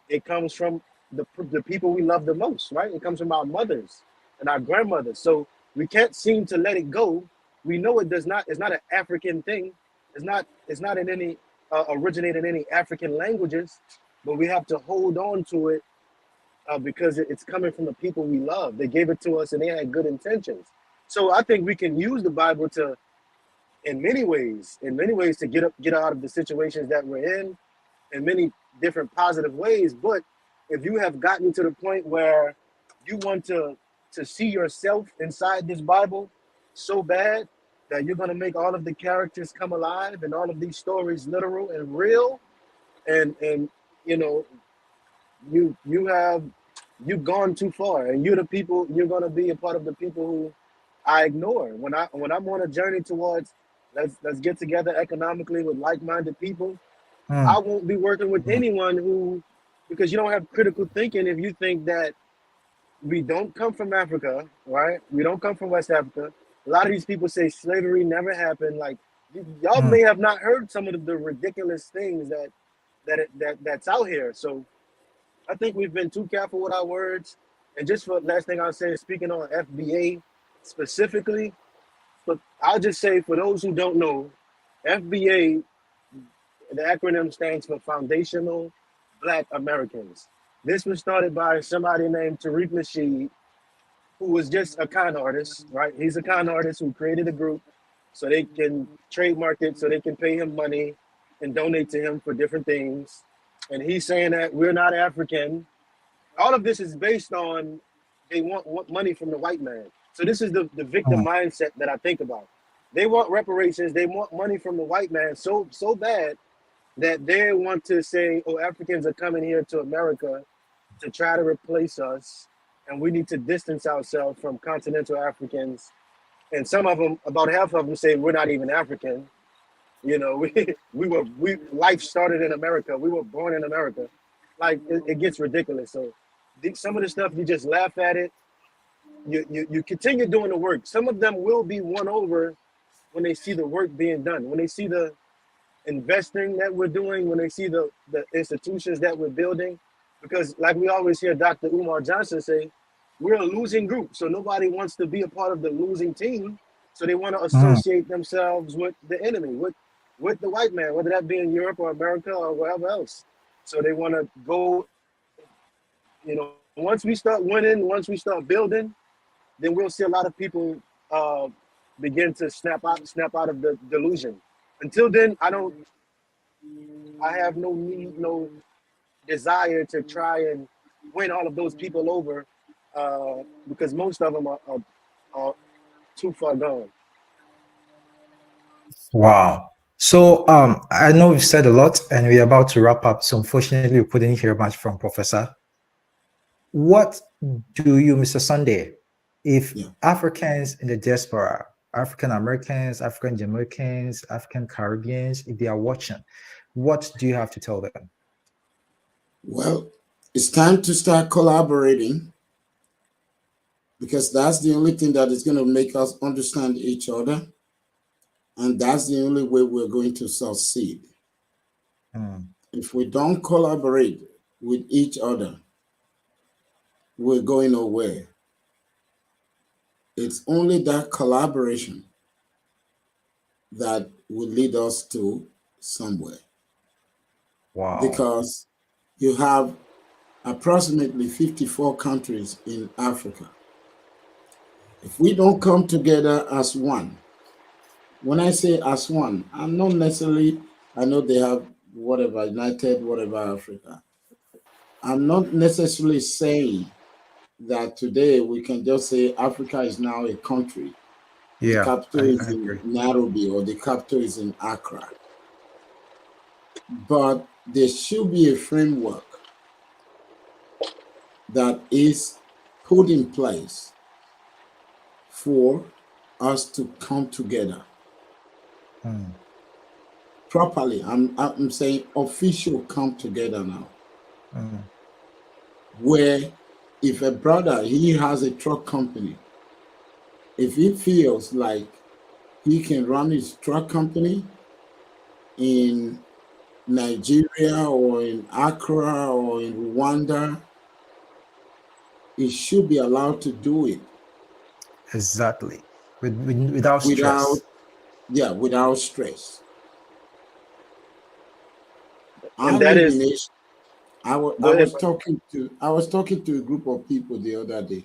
it comes from the people we love the most, right? It comes from our mothers and our grandmothers. So we can't seem to let it go. We know it does not. It's not an African thing. It's not. It's not in any originate in any African languages. But we have to hold on to it because it's coming from the people we love. They gave it to us and they had good intentions. So I think we can use the Bible to, in many ways, to get out of the situations that we're in many different positive ways. But if you have gotten to the point where you want to see yourself inside this Bible so bad that you're going to make all of the characters come alive and all of these stories literal and real, and you know, you've gone too far, and you're going to be a part of the people who I ignore when I'm on a journey towards let's get together economically with like-minded people. I won't be working with anyone who, because you don't have critical thinking if you think that we don't come from Africa, right? We don't come from West Africa. A lot of these people say slavery never happened. Like, y'all may have not heard some of the ridiculous things that's out here. So I think we've been too careful with our words. And just for last thing I'll say, speaking on FBA specifically, but I'll just say for those who don't know, FBA, the acronym stands for Foundational Black Americans. This was started by somebody named Tariq Nasheed, who was just a con artist, right? He's a con artist who created a group so they can trademark it, so they can pay him money and donate to him for different things. And he's saying that we're not African. All of this is based on they want money from the white man. So this is the victim mindset that I think about. They want reparations. They want money from the white man so bad that they want to say, oh, Africans are coming here to America to try to replace us, and we need to distance ourselves from continental Africans. And some of them, about half of them, say we're not even African. You know, life started in America. We were born in America. Like, it gets ridiculous. So some of the stuff, you just laugh at it. You continue doing the work. Some of them will be won over when they see the work being done, when they see the investing that we're doing, when they see the institutions that we're building. Because like we always hear Dr. Umar Johnson say, we're a losing group. So nobody wants to be a part of the losing team. So they want to associate themselves with the enemy, with the white man, whether that be in Europe or America or wherever else. So they want to go, you know, once we start winning, once we start building, then we'll see a lot of people begin to snap out of the delusion. Until then, I have no need, no desire to try and win all of those people over, because most of them are too far gone. Wow. So I know we've said a lot and we're about to wrap up. So unfortunately, we couldn't hear much from Professor. What do you, Mr. Sunday, if Africans in the diaspora, African Americans, African Jamaicans, African Caribbeans, if they are watching, what do you have to tell them? Well, it's time to start collaborating, because that's the only thing that is going to make us understand each other. And that's the only way we're going to succeed. If we don't collaborate with each other, we're going nowhere. It's only that collaboration that will lead us to somewhere. Wow. Because you have approximately 54 countries in Africa. If we don't come together as one, when I say as one, I'm not necessarily, I know they have whatever, United, whatever Africa. I'm not necessarily saying that today we can just say Africa is now a country. Yeah, the capital is in Nairobi or the capital is in Accra. But there should be a framework that is put in place for us to come together properly. I'm saying official come together now, where if a brother, he has a truck company, if he feels like he can run his truck company in Nigeria or in Accra or in Rwanda, he should be allowed to do it. Exactly. Without stress. Without stress. And that is, Go ahead. I was talking to a group of people the other day.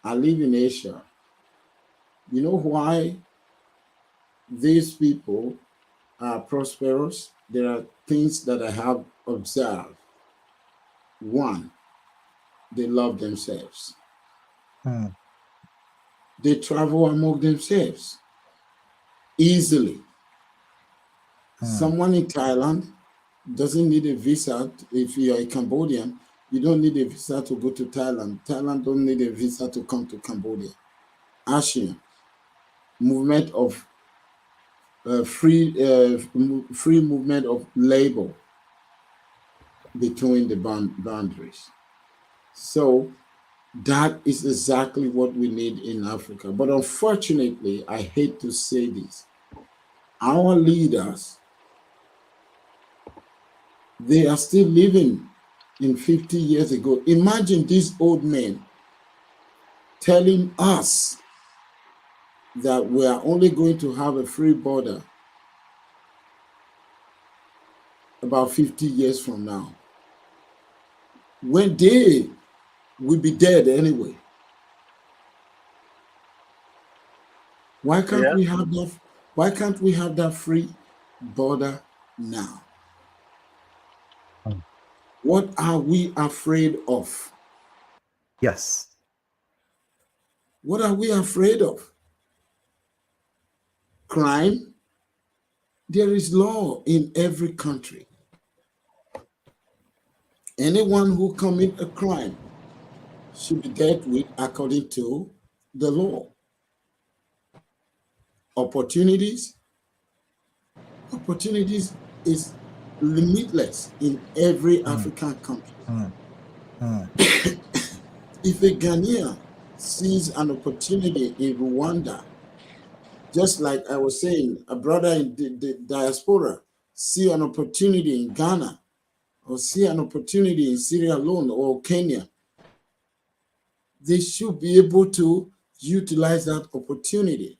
I live in Asia. You know why these people are prosperous? There are things that I have observed. One, they love themselves. They travel among themselves easily. Someone in Thailand doesn't need a visa. If you are a Cambodian, you don't need a visa to go to Thailand. Thailand don't need a visa to come to Cambodia. ASEAN, movement of free movement of labor between the boundaries. So that is exactly what we need in Africa. But unfortunately, I hate to say this, our leaders, they are still living in 50 years ago. Imagine these old men telling us that we are only going to have a free border about 50 years from now, when they will be dead anyway. Why can't we have that? Why can't we have that free border now? What are we afraid of? Yes. What are we afraid of? Crime? There is law in every country. Anyone who commits a crime should be dealt with according to the law. Opportunities is limitless in every African country. If a Ghanaian sees an opportunity in Rwanda, just like I was saying, a brother in the diaspora see an opportunity in Ghana, or see an opportunity in Sierra Leone or Kenya, they should be able to utilize that opportunity.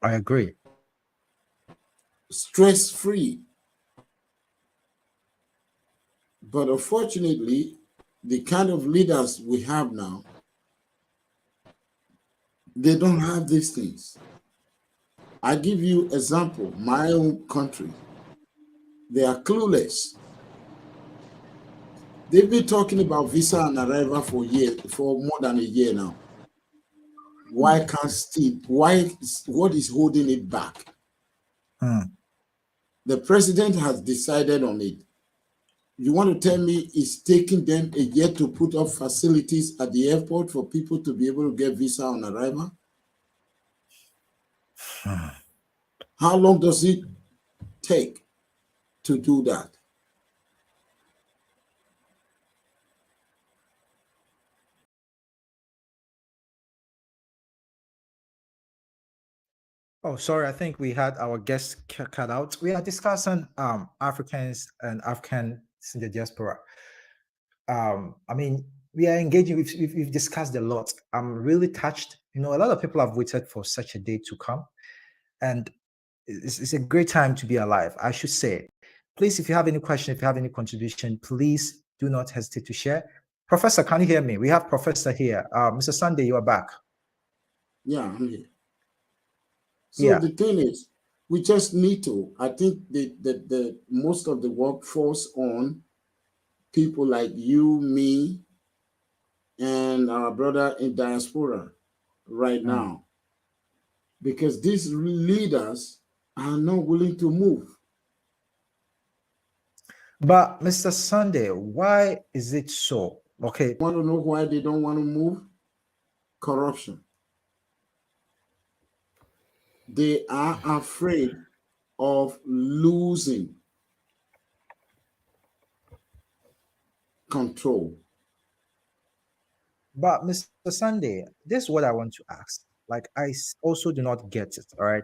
I agree. Stress-free. But unfortunately, the kind of leaders we have now, they don't have these things. I give you example, my own country. They are clueless. They've been talking about visa and arrival for more than a year now. Why can't still, what is holding it back? The president has decided on it. You want to tell me it's taking them a year to put up facilities at the airport for people to be able to get visa on arrival? How long does it take to do that? Oh, sorry. I think we had our guest cut out. We are discussing Africans and Africans in the diaspora. I mean, we are engaging. We've discussed a lot. I'm really touched. You know, a lot of people have waited for such a day to come, and it's a great time to be alive, I should say. Please, if you have any question, if you have any contribution, please do not hesitate to share. Professor, can you hear me? We have Professor here. Mr. Sunday, you are back. Yeah, I'm here. So the thing is, we just need to, I think the most of the work falls on people like you, me, and our brother in diaspora right now. Because these leaders are not willing to move. But Mr. Sunday, why is it so? Okay. Want to know why they don't want to move? Corruption. They are afraid of losing control. But Mr. Sunday, this is what I want to ask. Like, I also do not get it. All right.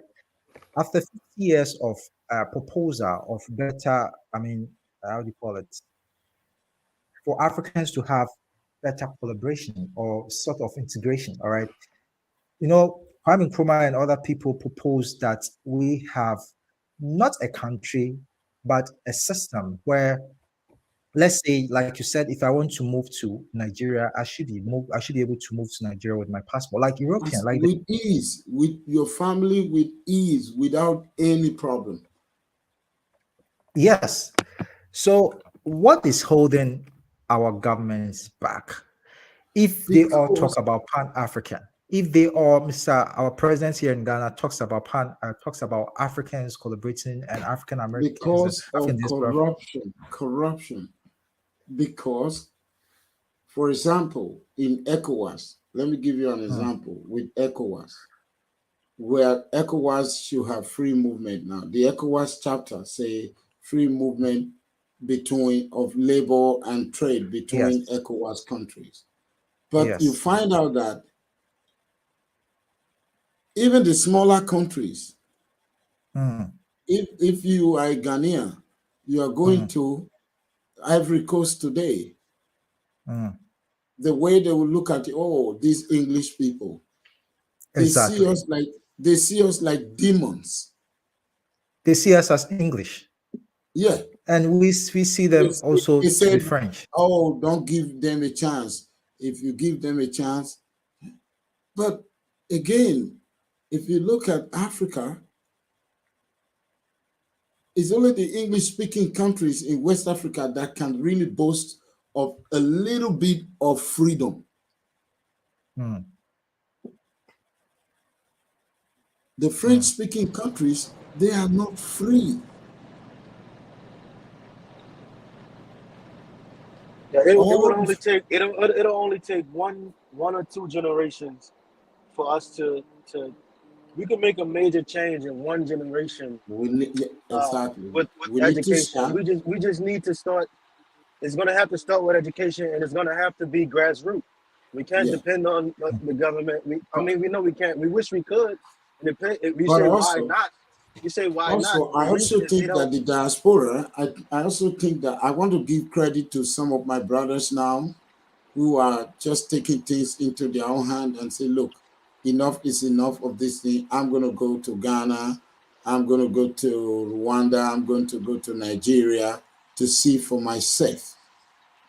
After 50 years of proposal of better, I mean, how do you call it? For Africans to have better collaboration or sort of integration. All right. You know, Kwame Nkrumah and other people proposed that we have not a country, but a system where let's say, like you said, if I want to move to Nigeria, I should be able to move to Nigeria with my passport, like European, like with ease, with your family, with ease, without any problem. yes. So what is holding our governments back? If they all talk Because about Pan-African, if they all, our president here in Ghana talks about Africans collaborating and African Americans and because African of diaspora. corruption. Because, for example, in ECOWAS, let me give you an example with ECOWAS, where ECOWAS should have free movement now. The ECOWAS chapter say free movement of labor and trade between Yes, ECOWAS countries. But you yes, find out that even the smaller countries, mm, if you are a Ghanaian, you are going mm, to Ivory Coast today, mm. the way they will look at these English people, they see Exactly. us like demons. They see us as English, Yeah. and we see They, them also they to be said, French. oh, don't give them a chance. If you give them a chance. But again, if you look at Africa, it's only the English-speaking countries in West Africa that can really boast of a little bit of freedom. Mm, The mm. French-speaking countries, they are not free. Yeah, it would All only take it'll only take one or two generations for us to we can make a major change in one generation yeah, exactly. with We need to education. start. We just need to start. It's going to have to start with education, and it's going to have to be grassroots. We can't Yeah. depend on the government. I mean, we know we can't. We wish we could. We But say why also, not? You say why not? Also, The I also reason is they think don't. that the diaspora, I also think that I want to give credit to some of my brothers now who are just taking things into their own hand and say, look, enough is enough of this thing. I'm going to go to Ghana. I'm going to go to Rwanda. I'm going to go to Nigeria to see for myself.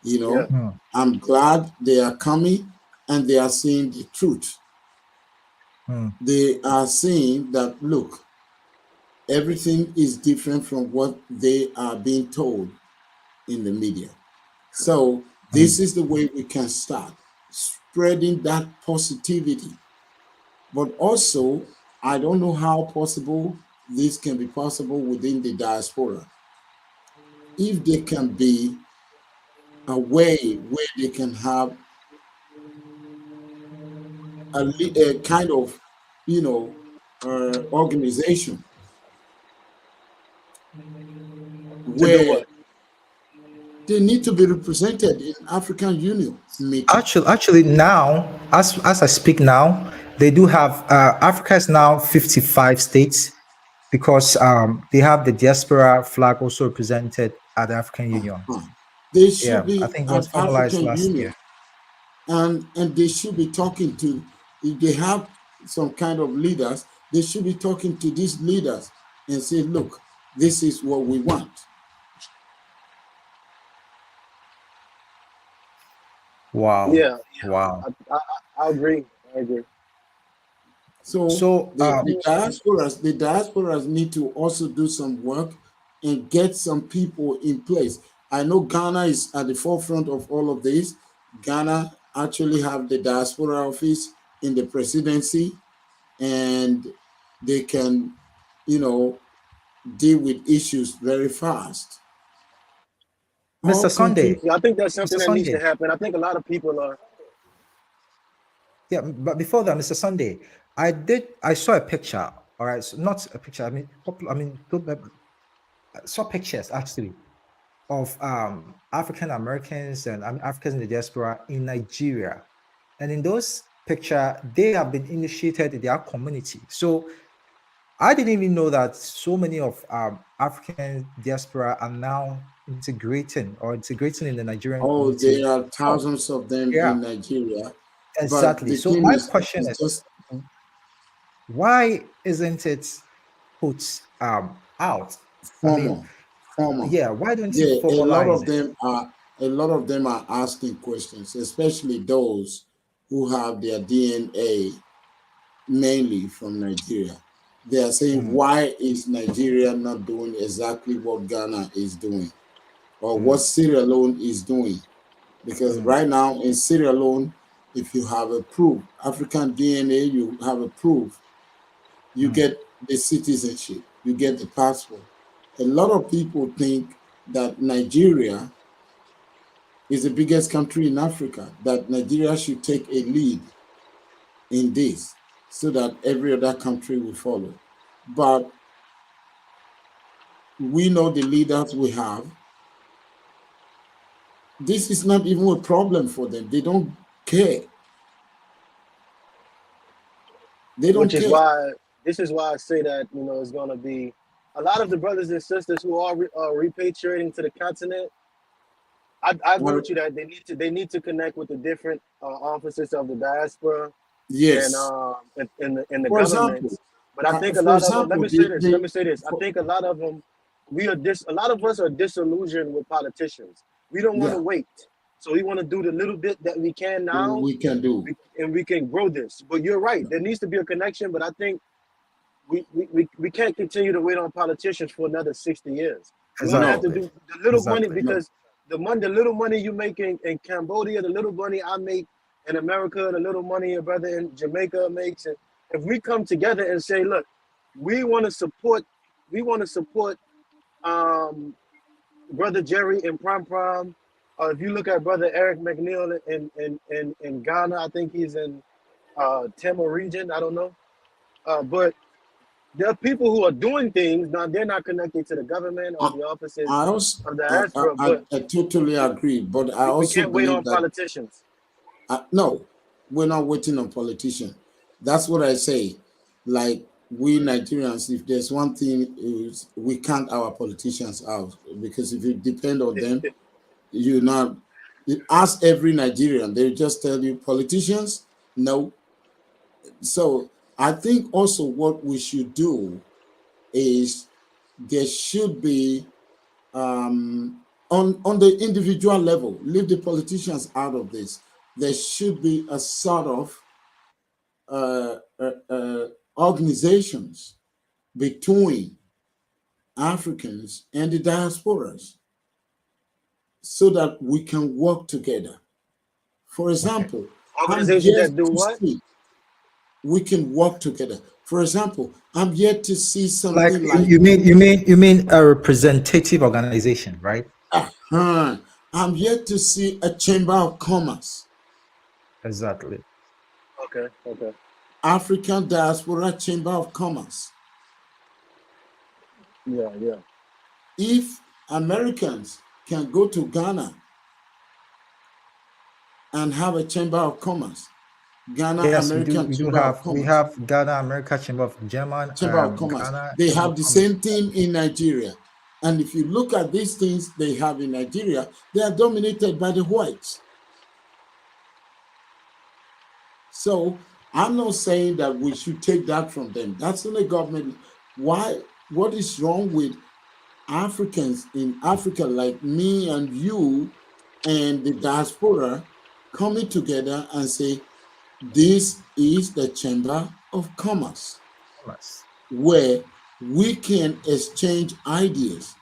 You Yeah, know, I'm glad they are coming and they are seeing the truth. They are saying that, look, everything is different from what they are being told in the media. So this is the way we can start spreading that positivity. But also, I don't know how possible this can be possible within the diaspora. If there can be a way where they can have a kind of, organization to do where what? they need to be represented in African Union meeting. Actually, now, as I speak now, they do have Africa is now 55 states because they have the diaspora flag also represented at the African Union. They should Yeah, I be think it was at formalized African last year. Union, and they should be talking to, if they have some kind of leaders, they should be talking to these leaders and say, look, this is what we want. Wow, Yeah, wow. I agree. I agree. So So, the diasporas need to also do some work and get some people in place. I know Ghana is at the forefront of all of this. Ghana actually have the diaspora office in the presidency, and they can, deal with issues very fast. Mr. All countries, Sunday, Yeah, I think that's something Mr. that needs to Sunday, happen. I think a lot of people are. yeah, but before that, Mr. Sunday, I saw a picture. All right, so not a picture. I mean, I saw pictures actually of African Americans and Africans in the diaspora in Nigeria, and in those picture, they have been initiated in their community. So I didn't even know that so many of African diaspora are now integrating in the Nigerian there community. are Oh, thousands of them yeah, in Nigeria. But exactly. the So thing my is, question it's is, just, why isn't it put out? I mean, formal. Former. Yeah, why don't you Yeah, formalize it? a lot of them are asking questions, especially those who have their DNA mainly from Nigeria. They are saying, why is Nigeria not doing exactly what Ghana is doing or what Sierra Leone is doing? Because right now in Sierra Leone, if you have a proof, African DNA, you have a proof, you get the citizenship, you get the passport. A lot of people think that Nigeria is the biggest country in Africa, that Nigeria should take a lead in this so that every other country will follow. But we know the leaders we have. This is not even a problem for them. They don't care. They don't Which is care. why this is why I say that it's going to be a lot of the brothers and sisters who are repatriating to the continent. I agree with you that they need to connect with the different offices of the diaspora and Yes. in the For example, governments. But I think a lot of them. Let me say this. they, Let me say this. I think a lot of them. A lot of us are disillusioned with politicians. We don't want to yeah, wait, so we want to do the little bit that we can now, we can do. and we can grow this. But you're right. There needs to be a connection. But I think we can't continue to wait on politicians for another 60 years. We're gonna have to Exactly. do the little money Exactly. because the little money you make in Cambodia, the little money I make in America, the little money your brother in Jamaica makes, and if we come together and say, look, we want to support brother Jerry in Prom. If you look at brother Eric McNeil in Ghana, I think he's in Tema region. I don't know, but there are people who are doing things now. They're not connected to the government or I, the offices I also of the diaspora, but I totally agree, but I we also can't wait believe on that politicians. no, we're not waiting on politicians. That's what I say. Like we Nigerians, if there's one thing is we count our politicians out because if you depend on them, you not you ask every Nigerian, they just tell you politicians, no. So I think also what we should do is there should be on the individual level, leave the politicians out of this. There should be a sort of organizations between Africans and the diasporas so that we can work together. For example, I'm Organizations yet that do to what? see we can work together. For example, I'm yet to see Like something like you mean a representative organization, right? I'm yet to see a chamber of commerce, Exactly. Okay. African Diaspora Chamber of Commerce. Yeah. If Americans can go to Ghana and have a chamber of commerce, Ghana Yes, we do. American We do Chamber of have Commerce, Ghana America Chamber of German, Ghana they Chamber have of the Commerce. same thing in Nigeria. And if you look at these things they have in Nigeria, they are dominated by the whites. So I'm not saying that we should take that from them. That's in the government. Why? What is wrong with Africans in Africa like me and you and the diaspora coming together and say, this is the Chamber of Commerce where we can exchange ideas,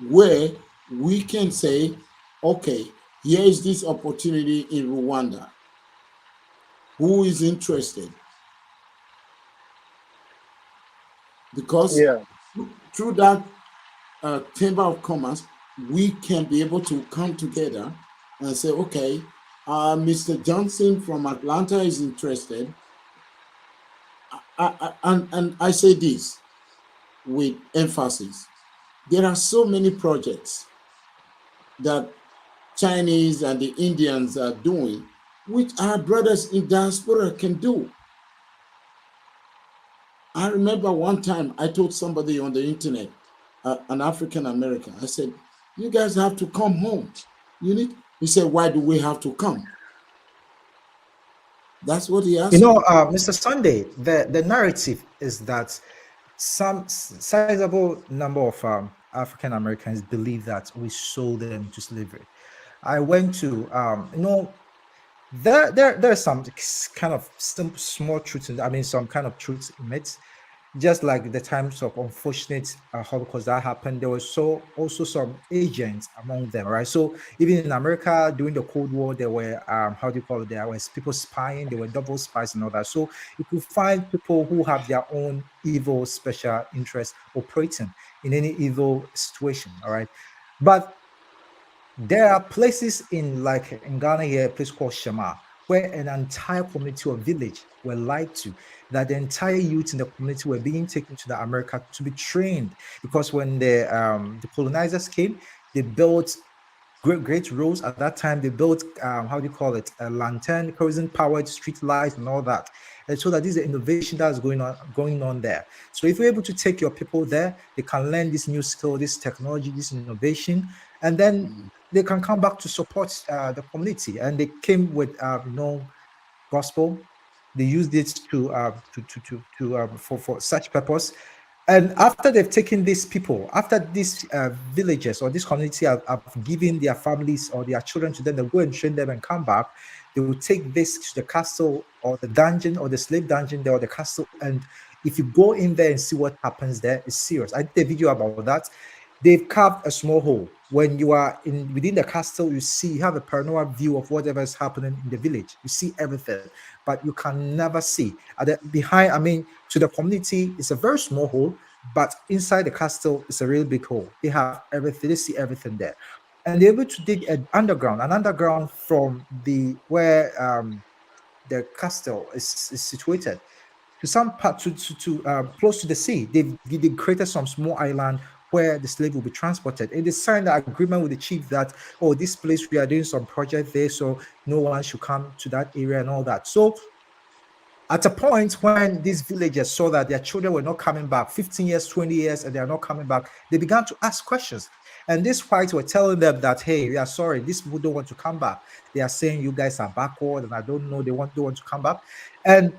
where we can say, okay, here is this opportunity in Rwanda. Who is interested? Because through that Chamber of Commerce, we can be able to come together and say, okay, Mr. Johnson from Atlanta is interested. And I say this with emphasis. There are so many projects that Chinese and the Indians are doing, which our brothers in diaspora can do. I remember one time I told somebody on the internet, an African American, I said, you guys have to come home. He said, why do we have to come? That's what he asked. Mr. Sunday, the narrative is that some sizable number of African Americans believe that we sold them to slavery. I went to, there's some kind of small truths, I mean, some kind of truths in it. Just like the times of unfortunate Holocaust that happened, there was also some agents among them, right? So even in America during the Cold War, there were how do you call it? There was people spying, there were double spies and all that. So you could find people who have their own evil special interest operating in any evil situation, all right? But there are places in Ghana here, a place called Shema, where an entire community or village were lied to, that the entire youth in the community were being taken to the America to be trained. Because when the colonizers came, they built great roads. At that time, they built how do you call it, a lantern, kerosene powered street lights and all that. And so that this is the innovation that's going on there. So if you're able to take your people there, they can learn this new skill, this technology, this innovation, and then they can come back to support the community. And they came with gospel. They used it for such purpose. And after they've taken these people, after these villages or this community have given their families or their children to them, they'll go and train them and come back. They will take this to the castle or the dungeon or the slave dungeon there or the castle. And if you go in there and see what happens there, it's serious. I did a video about that. They've carved a small hole. When you are within the castle, you have a panoramic view of whatever is happening in the village. You see everything, but you can never see. Behind, I mean, to the community, it's a very small hole, but inside the castle, it's a real big hole. They have everything. They see everything there, and they're able to dig an underground from where the castle is situated to some part to close to the sea. They created some small island where the slave will be transported. And they signed an agreement with the chief that, oh, this place, we are doing some project there, so no one should come to that area and all that. So at a point when these villagers saw that their children were not coming back, 15 years, 20 years, and they are not coming back, they began to ask questions. And these whites were telling them that, hey, we are sorry, these people don't want to come back. They are saying you guys are backward, and I don't know, they don't want to come back. And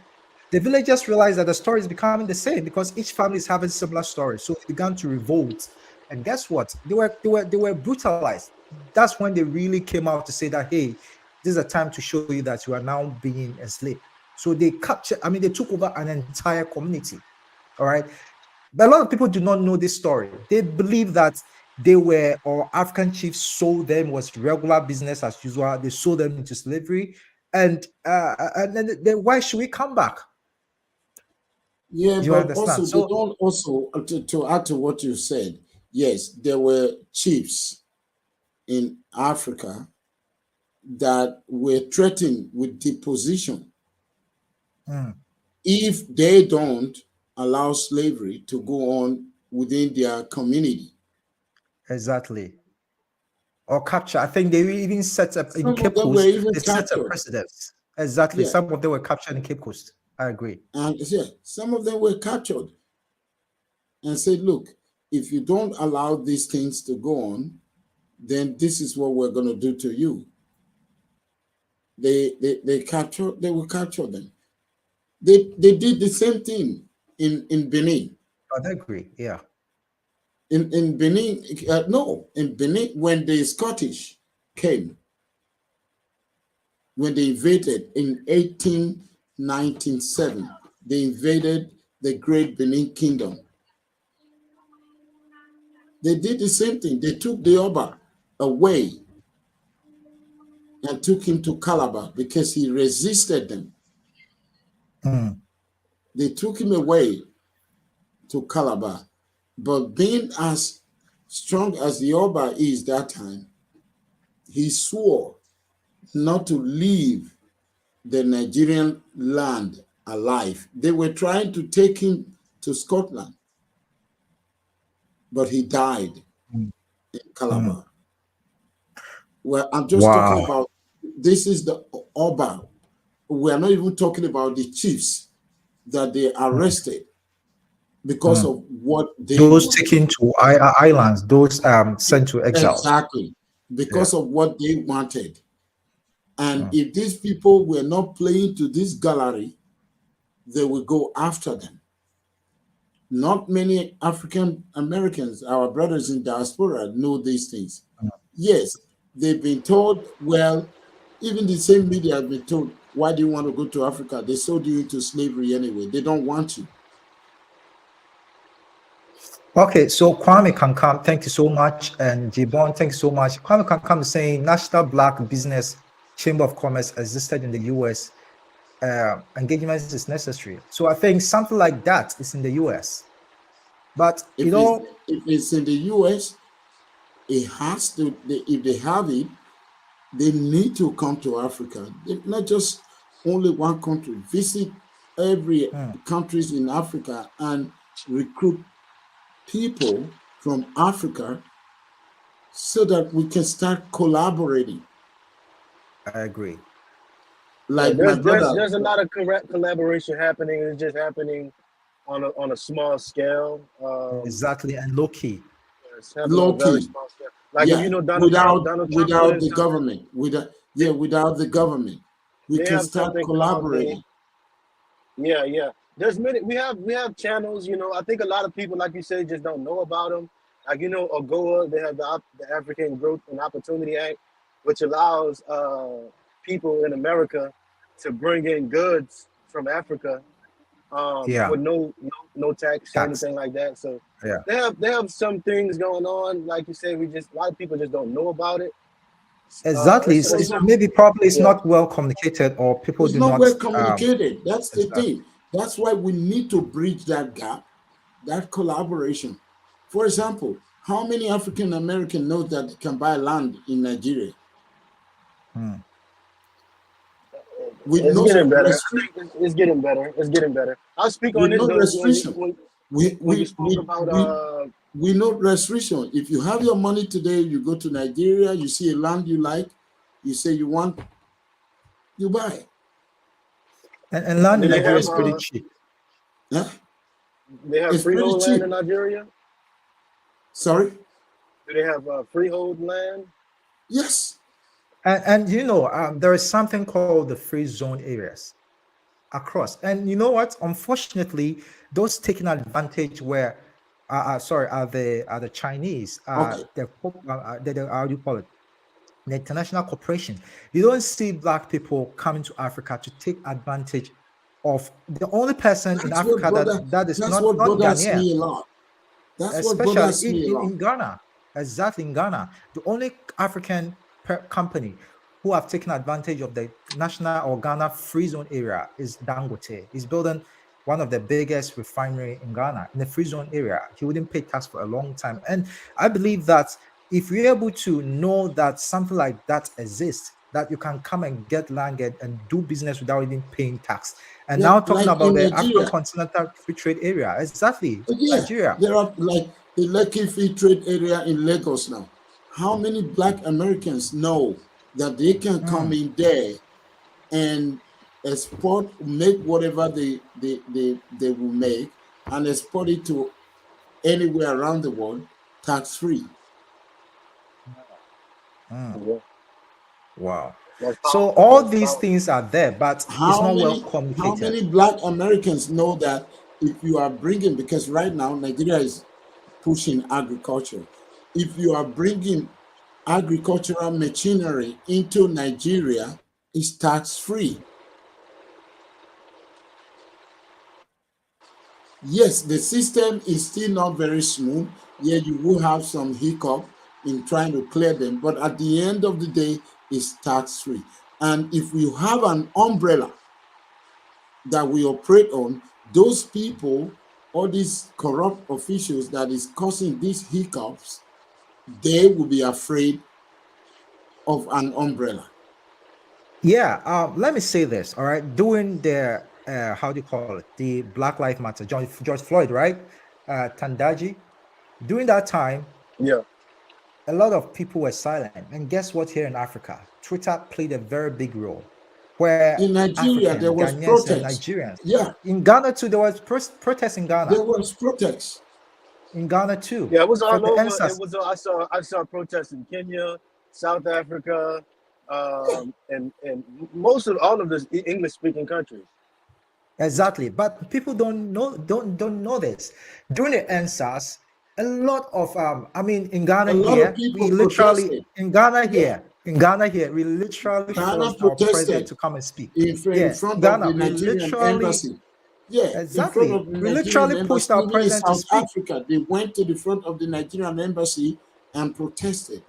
the villagers realized that the story is becoming the same because each family is having similar stories. So they began to revolt. And guess what? They were brutalized. That's when they really came out to say that, hey, this is a time to show you that you are now being enslaved. So they took over an entire community. All right. But a lot of people do not know this story. They believe that African chiefs sold them, was regular business as usual. They sold them into slavery. And then why should we come back? Yeah, you but understand? also So, they don't also to add to what you said. Yes, there were chiefs in Africa that were threatened with deposition if they don't allow slavery to go on within their community. exactly. Or capture. I think they even set up in Some Cape of them Coast. were even They set up captured. precedents. Exactly. Yeah. Some of them were captured in Cape Coast. I agree. And yeah, some of them were captured and said, look, if you don't allow these things to go on, then this is what we're going to do to you. They will capture them. They did the same thing in Benin. I agree. Yeah. In Benin, in Benin, when the Scottish came, when they invaded in 1897, they invaded the Great Benin Kingdom. They did the same thing. They took the Oba away and took him to Calabar because he resisted them. They took him away to Calabar. But being as strong as the Oba is that time, he swore not to leave the Nigerian land alive. They were trying to take him to Scotland, but he died in Calabar. Well, I'm just talking about, this is the Oba. We're not even talking about the chiefs that they arrested because of what they those wanted. taken to islands, those sent to exile. Exactly, because of what they wanted. And if these people were not playing to this gallery, they will go after them. Not many African Americans, our brothers in diaspora, know these things. Yes, they've been told, well, even the same media have been told, why do you want to go to Africa? They sold you into slavery anyway. They don't want you. Okay, so Kwame Kankam, thank you so much. And Jibon, thank you so much. Kwame Kankam is saying National Black Business Chamber of Commerce existed in the US. Engagement is necessary. So I think something like that is in the US. But, If it's in the US, it has to, if they have it, they need to come to Africa. Not just only one country. Visit every countries in Africa and recruit people from Africa so that we can start collaborating. I agree. Like Yeah, my brother. there's a lot of collaboration happening. It's just happening on a small scale. Exactly, and low key. It's happening on a very small scale. Like if Yeah, you know Donald Trump without the government, without the government, we they can have start something collaborating. Yeah. There's many. We have channels. You know, I think a lot of people, like you say, just don't know about them. Like you know, AGOA, they have the African Growth and Opportunity Act, which allows people in America to bring in goods from Africa with no tax or anything like that. So they have some things going on. Like you say, a lot of people just don't know about it. Exactly. It's maybe probably it's not well communicated, or people It's do not not well communicated. That's the exactly. thing. That's why we need to bridge that gap, that collaboration. For example, how many African American know that they can buy land in Nigeria? With It's no getting better. restriction. It's getting better. It's getting better. I'll speak on With this no though restriction. when you spoke about we no restriction. If you have your money today, you go to Nigeria, you see a land you like, you say you want, you buy. And land in Nigeria is pretty cheap. Yeah? They have It's freehold pretty land cheap. in Nigeria? Sorry? Do they have freehold land? Yes. And you know, there is something called the free zone areas across. And you know what? Unfortunately, those taking advantage where are the Chinese, Okay. how do you call it? The international corporation. You don't see black people coming to Africa to take advantage of the only person in Africa that is that's not what bothers Ghanaian, me a lot. That's what especially bothers me a lot. in Ghana. Exactly, in Ghana, the only African company who have taken advantage of the national or Ghana free zone area is Dangote. He's building one of the biggest refinery in Ghana in the free zone area. He wouldn't pay tax for a long time. And I believe that if you're able to know that something like that exists, that you can come and get land and do business without even paying tax. And now talking Like about in the Nigeria. African Continental Free Trade Area, exactly, Yeah, Nigeria. there are like the Lekki Free Trade Area in Lagos now. How many Black Americans know that they can come in there and export, make whatever they will make, and export it to anywhere around the world tax-free? Wow. So all these things are there, but it's not well communicated. How many Black Americans know that if you are bringing, because right now Nigeria is pushing agriculture, if you are bringing agricultural machinery into Nigeria, it's tax-free. Yes, the system is still not very smooth. Yeah, you will have some hiccup in trying to clear them, but at the end of the day, it's tax-free. And if you have an umbrella that we operate on, those people, all these corrupt officials that is causing these hiccups, they will be afraid of an umbrella. Yeah, let me say this, all right? During the, how do you call it? The Black Lives Matter, George Floyd, right? Tandaji. During that time, a lot of people were silent. And guess what? Here in Africa, Twitter played a very big role. Where in Nigeria, Africans, there was Ghanaians, protests. and Nigerians. Yeah. In Ghana too, there was protests in Ghana. There was protests. In Ghana too. Yeah, it was all over. It was. I saw protests in Kenya, South Africa, and most of all of the English-speaking countries. Exactly, but people don't know this. During the NSAS, a lot of I mean, in Ghana A lot of here, people we literally protested. here, in Ghana here, we literally Ghana forced our president protested to come and speak. in Yeah, front of Ghana, the we Nigerian literally embassy. Yeah, in front exactly, of the we Nigerian literally pushed embassy, our even in president to South speak. Africa, they went to the front of the Nigerian embassy and protested.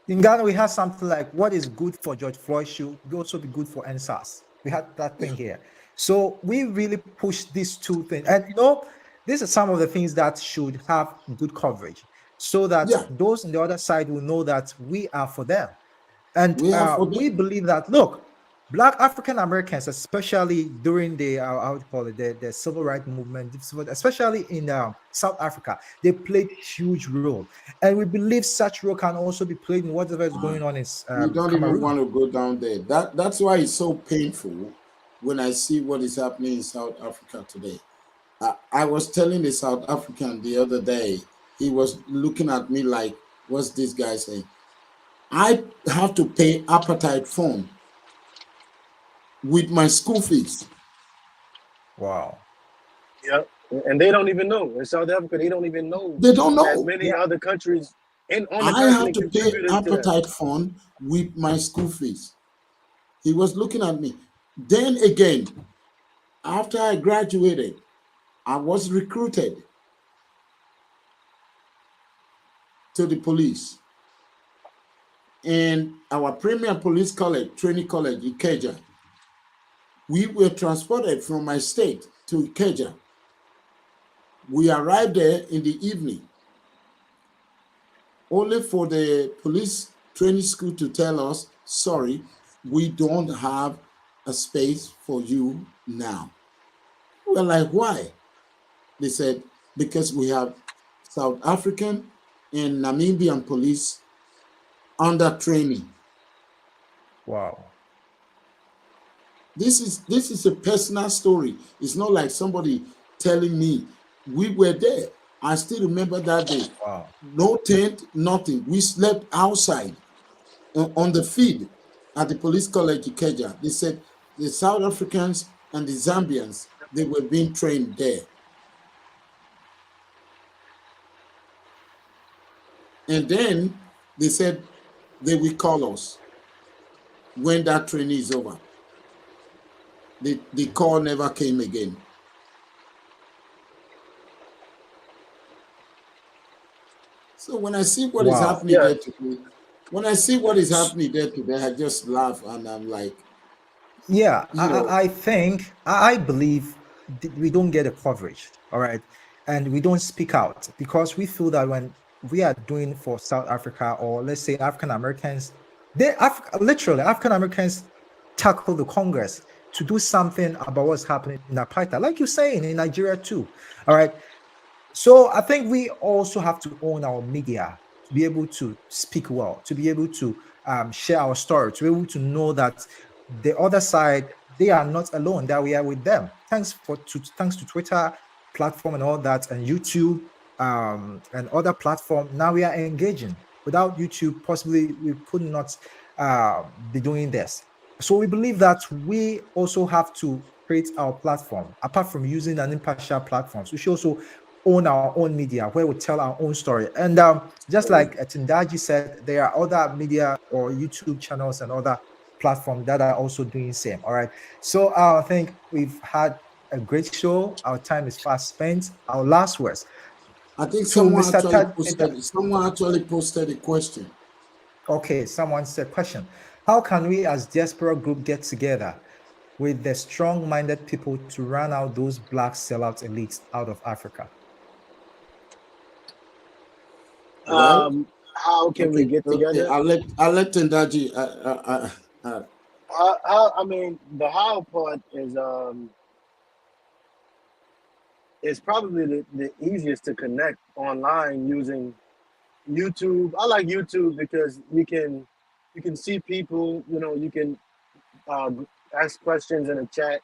In Ghana, we had something like what is good for George Floyd should also be good for NSAS. We had that thing here. So we really pushed these two things. And these are some of the things that should have good coverage so that Yeah, those on the other side will know that we are for them. And we are for we them. believe that, look, Black African Americans, especially during the, how would you call it, the civil rights movement, especially in South Africa, they played huge role. And we believe such role can also be played in whatever is going on in We don't even Cameroon. want to go down there. That's why it's so painful when I see what is happening in South Africa today. I was telling the South African the other day, he was looking at me like, what's this guy saying? I have to pay appetite phone with my school fees. Wow. Yeah, and they don't even know in South Africa. They don't even know They don't that know. many other countries on the I have continent to pay contributed to that. appetite fund with my school fees. He was looking at me. Then again, after I graduated, I was recruited to the police. And our premier police college, training college, Ikeja, we were transported from my state to Ikeja. We arrived there in the evening, only for the police training school to tell us, sorry, we don't have a space for you now. We're like, why? They said, because we have South African and Namibian police under training. Wow. This is a personal story. It's not like somebody telling me. We were there. I still remember that day. Wow. No tent, nothing. We slept outside on the field at the police college Ikeja. They said the South Africans and the Zambians, they were being trained there. And then they said they will call us when that training is over. The call never came again. So when I see what is Wow. happening Yeah, there today, I just laugh and I'm like, Yeah, you know, I think, I believe we don't get a coverage, all right, and we don't speak out because we feel that when we are doing for South Africa or let's say African Americans, literally African Americans tackle the Congress to do something about what's happening in apartheid, like you're saying in Nigeria too, all right. So I think we also have to own our media to be able to speak well, to be able to share our story, to be able to know that the other side, they are not alone, that we are with them. Thanks to Twitter platform and all that, and YouTube and other platform. Now we are engaging. Without YouTube, possibly we could not be doing this. So we believe that we also have to create our platform. Apart from using an impartial platforms, we should also own our own media where we tell our own story. And just like Tindaji said, there are other media or YouTube channels and other platforms that are also doing same. All right. So I think we've had a great show. Our time is fast spent. Our last words I think to Mr. Tad. someone actually posted a question. Okay, someone said, question: how can we as Diaspora group get together with the strong-minded people to run out those black sellout elites out of Africa? Well, how can we get okay. together? I'll let Tendaji. I mean, the how part is probably the easiest to connect online using YouTube. I like YouTube because you can see people. You can uh, ask questions in a chat.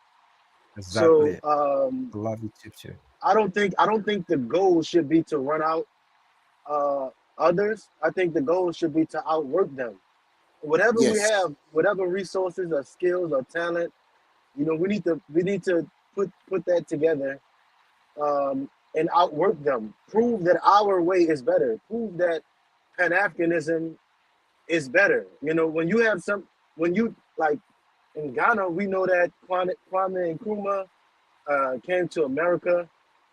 So Exactly. I love YouTube too. I don't think the goal should be to run out uh, others. I think the goal should be to outwork them. Whatever we Yes. have, whatever resources or skills or talent we need to put that together, and outwork them. Prove that our way is better. Prove that Pan-Africanism is better. When you have when you like in Ghana, we know that Kwame Nkrumah came to America,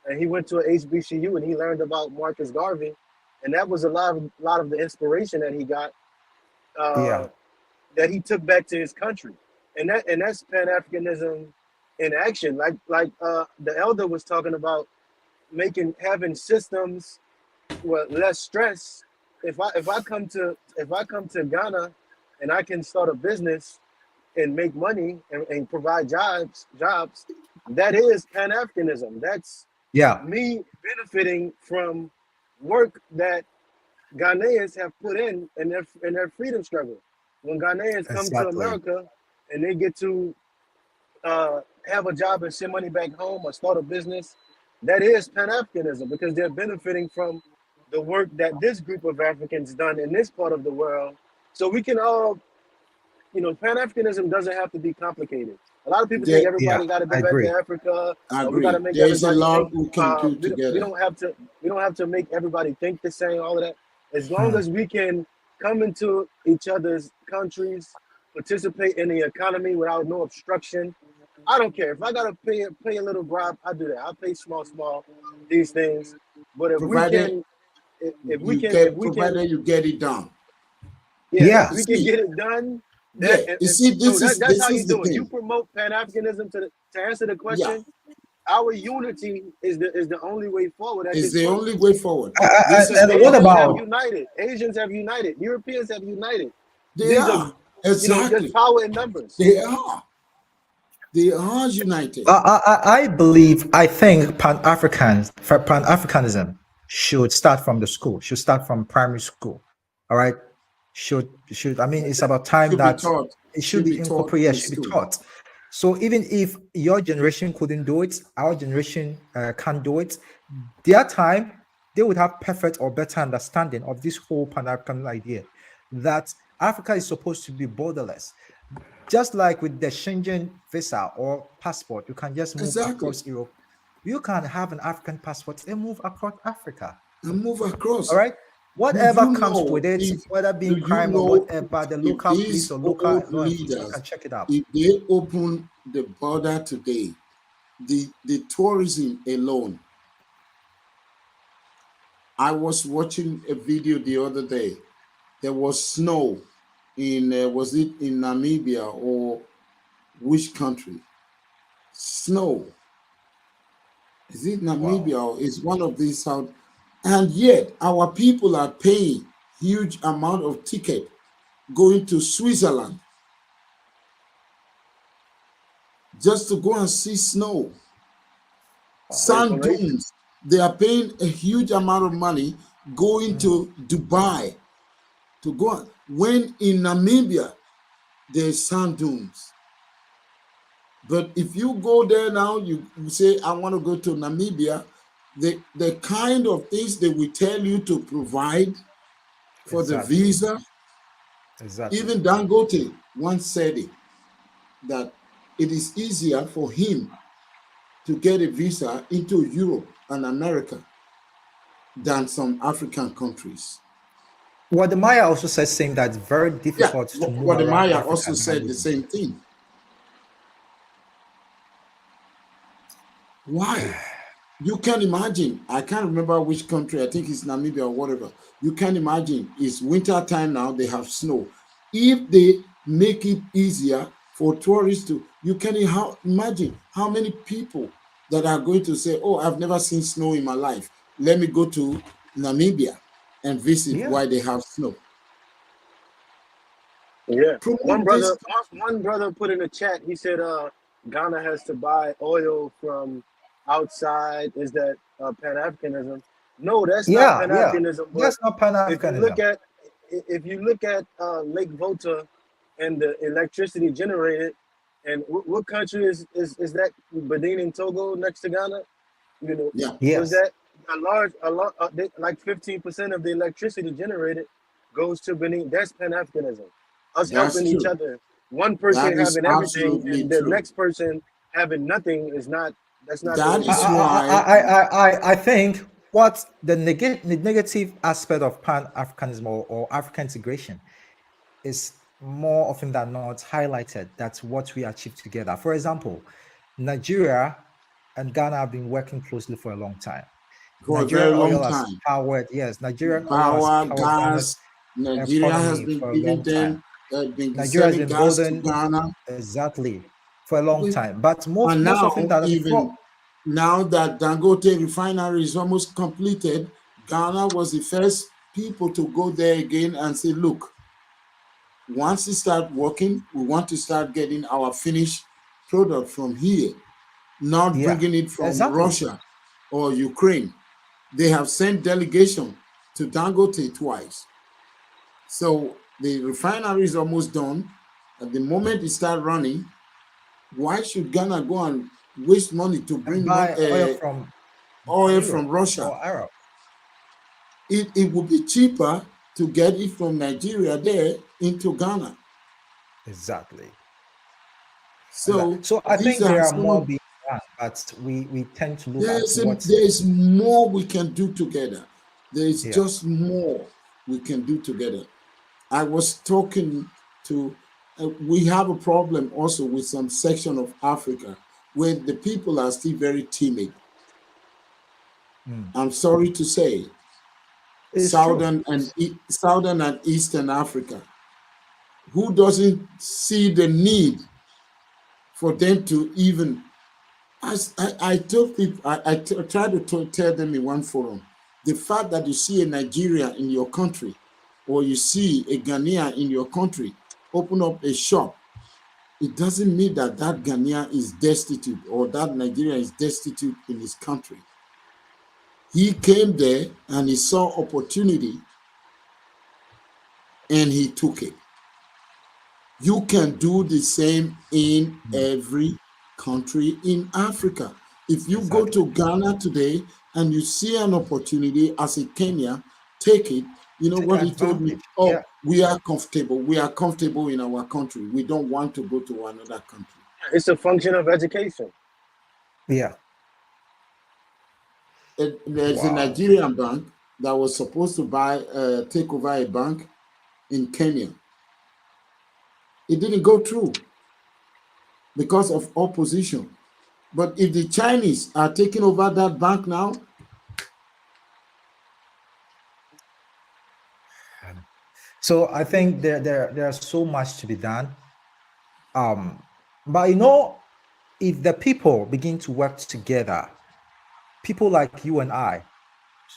and he went to a HBCU and he learned about Marcus Garvey, and that was a lot of the inspiration that he got, Yeah. that he took back to his country, and that's Pan Africanism in action. Like the elder was talking about, having systems with less stress. If I come to Ghana, and I can start a business and make money and provide jobs, that is Pan-Africanism. That's Yeah. me benefiting from work that Ghanaians have put in their freedom struggle. When Ghanaians come to Exactly. America and they get to have a job and send money back home or start a business, that is Pan-Africanism, because they're benefiting from the work that this group of Africans done in this part of the world. So we can all, Pan-Africanism doesn't have to be complicated. A lot of people think Yeah. everybody got to I go back agree. to Africa. I We got agree. to make There's a everybody lot think. we can do We together. don't have to make everybody think the same. All of that. As long as we can come into each other's countries, participate in the economy without no obstruction. I don't care if I gotta pay a little bribe. I do that. I pay small these things. But if we Provided can, if we can, provided you get it done. yeah, Yeah. if we can get it done, Yeah, you see, that's how you the do it. You thing. promote Pan-Africanism to answer the Yeah, question. Our unity is the only way forward at it's this the point. only way forward. And, This is and what what about Asians have united. Europeans have united. they These are. are, there's Exactly. power in numbers. They are. They are united. I think Pan-Africanism should start from the school, should start from primary school. All right. I mean, it's about time Should be that taught. it should be Taught incorporated, in should be school. taught. So even if your generation couldn't do it, our generation can't do it, their time, they would have perfect or better understanding of this whole Pan-African idea that Africa is supposed to be borderless. Just like with the Schengen visa or passport, you can just move Exactly. across Europe. You can have an African passport and move across Africa. And move across. All right. Whatever comes with it, whether do being you crime or know whatever, the if local police these or local old law enforcement leaders, can check it out. if they open the border today, the tourism alone. I was watching a video the other day. There was snow in, was it in Namibia or which country? Snow. Is it Namibia or is one of these south? And yet our people are paying huge amount of ticket going to Switzerland just to go and see snow. Sand dunes. They are paying a huge amount of money going to Dubai to go on. When in Namibia, there's sand dunes. But if you go there now, you say, I want to go to Namibia, the kind of things they will tell you to provide for the visa. Exactly. Even Dangote once said it, that it is easier for him to get a visa into Europe and America than some African countries. Wademaya also said saying that it's very difficult to move around Wademaya Africa also and said handle the it. same thing. Why? You can imagine, I can't remember which country, I think it's Namibia or whatever. You can imagine, it's winter time now, they have snow. If they make it easier for tourists to, you can imagine how many people that are going to say, oh, I've never seen snow in my life. Let me go to Namibia and visit why they have snow. Yeah. Promote this. One brother put in the chat, he said Ghana has to buy oil from outside. Is that Pan-Africanism? No, that's not Pan-Africanism. But that's not Pan-Africanism. if you look at Lake Volta and the electricity generated, and what country is that? Benin and Togo next to Ghana. You know, was that a lot like 15% of the electricity generated goes to Benin? That's Pan-Africanism. Us helping each other. one person That is having everything absolutely and the true. next person having nothing is not. That's not the That way to is go. why, I think what the negative aspect of Pan-Africanism or African integration is more often than not highlighted. That's what we achieve together. For example, Nigeria and Ghana have been working closely for a long time. for a very Nigerian long oil has time, powered, yes, Nigerian oil has power, powered Ghana's gas, Nigeria has economy been for a giving long time. them, been Nigeria has selling been gas to building Ghana. exactly for a long We, time. But and most now, often than before, even now that Dangote refinery is almost completed, Ghana was the first people to go there again and say, look, once it start working, we want to start getting our finished product from here, not yeah, bringing it from exactly. Russia or Ukraine. They have sent delegation to Dangote twice. So the refinery is almost done. At the moment it start running, why should Ghana go and waste money to And bring buy oil from oil from Europe Russia? or Arab. It would be cheaper to get it from Nigeria there into Ghana. Exactly. So So I these think are there are some more of being done, but we tend to look at what, there's more we can do together. There is yeah. just more we can do together. I was talking to, we have a problem also with some section of Africa where the people are still very timid. I'm sorry to say, It's true. Southern and Eastern Africa, who doesn't see the need for them to even, as I told people, I tried to tell them in one forum, the fact that you see a Nigerian in your country or you see a Ghanaian in your country open up a shop, it doesn't mean that that Ghanaian is destitute or that Nigerian is destitute in his country. He came there and he saw opportunity and he took it. You can do the same in every country in Africa. If you go Exactly. to Ghana today and you see an opportunity as a Kenyan, take it. You know Take what he told me? advantage. Oh, Yeah. we are comfortable. We are comfortable in our country. We don't want to go to another country. It's a function of education. Yeah. There's a Wow. Nigerian bank that was supposed to take over a bank in Kenya. It didn't go through because of opposition. But if the Chinese are taking over that bank now, So I think there's so much to be done. But if the people begin to work together, people like you and I,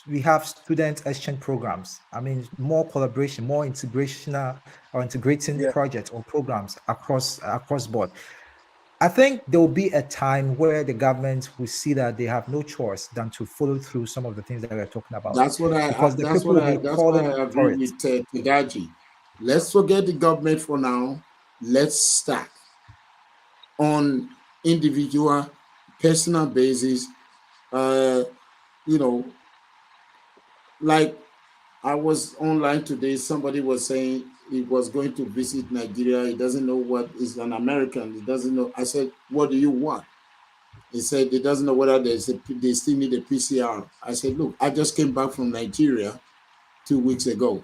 we have student exchange programs. I mean, more collaboration, more integration or integrating Yeah, projects or programs across board. I think there will be a time where the government will see that they have no choice than to follow through some of the things that we're talking about, because the people will be that's what calling I for agree it. with Tedaji. Let's forget the government for now. Let's start on individual, personal basis. You know, like I was online today. Somebody was saying he was going to visit Nigeria. He doesn't know what is an American. He doesn't know. I said, "What do you want?" He said he doesn't know whether they still need a PCR. I said, "Look, I just came back from Nigeria 2 weeks ago.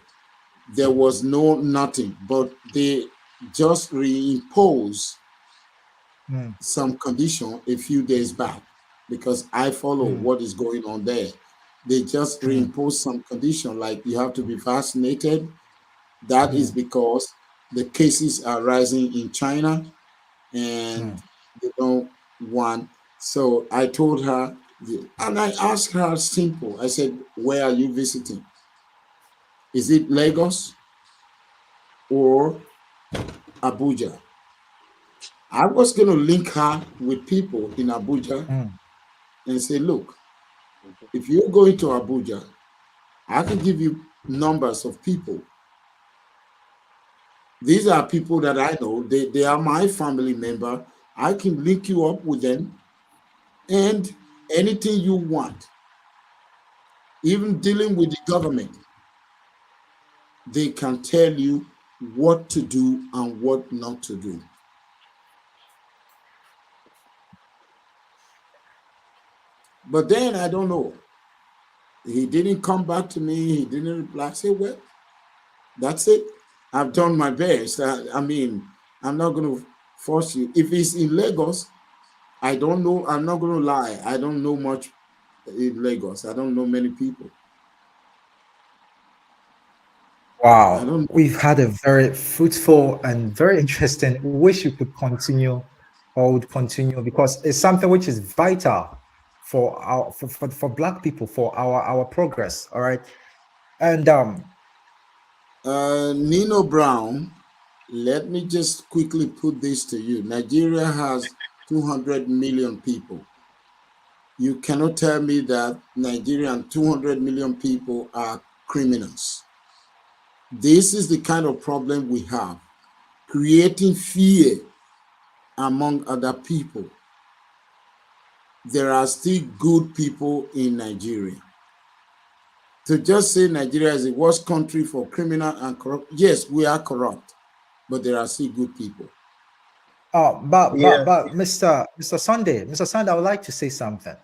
There was nothing, but they just reimpose Mm, some condition a few days back because I follow mm, what is going on there. They just mm, reimpose some condition like you have to be vaccinated. That is mm, because the cases are rising in China and mm. they don't want. So I told her, and I asked her simple. I said, "Where are you visiting? Is it Lagos or Abuja?" I was going to link her with people in Abuja Mm. and say, "Look, if you're going to Abuja, I can give you numbers of people. These are people that I know. They are my family member. I can link you up with them and anything you want, even dealing with the government, they can tell you what to do and what not to do. But then I don't know. He didn't come back to me. He didn't reply. I said, well, that's it. I've done my best. I mean, I'm not going to force you. If it's in Lagos, I don't know. I'm not going to lie. I don't know much in Lagos. I don't know many people. Wow, we've had a very fruitful and very interesting. Wish you could continue or would continue because it's something which is vital for our for Black people for our progress. All right, and Nino Brown, let me just quickly put this to you. Nigeria has 200 million people. You cannot tell me that Nigerian 200 million people are criminals. This is the kind of problem we have, creating fear among other people. There are still good people in Nigeria. To just say Nigeria is the worst country for criminal and corrupt, yes, we are corrupt, but there are still good people. but Mr. Sunday, I would like to say something.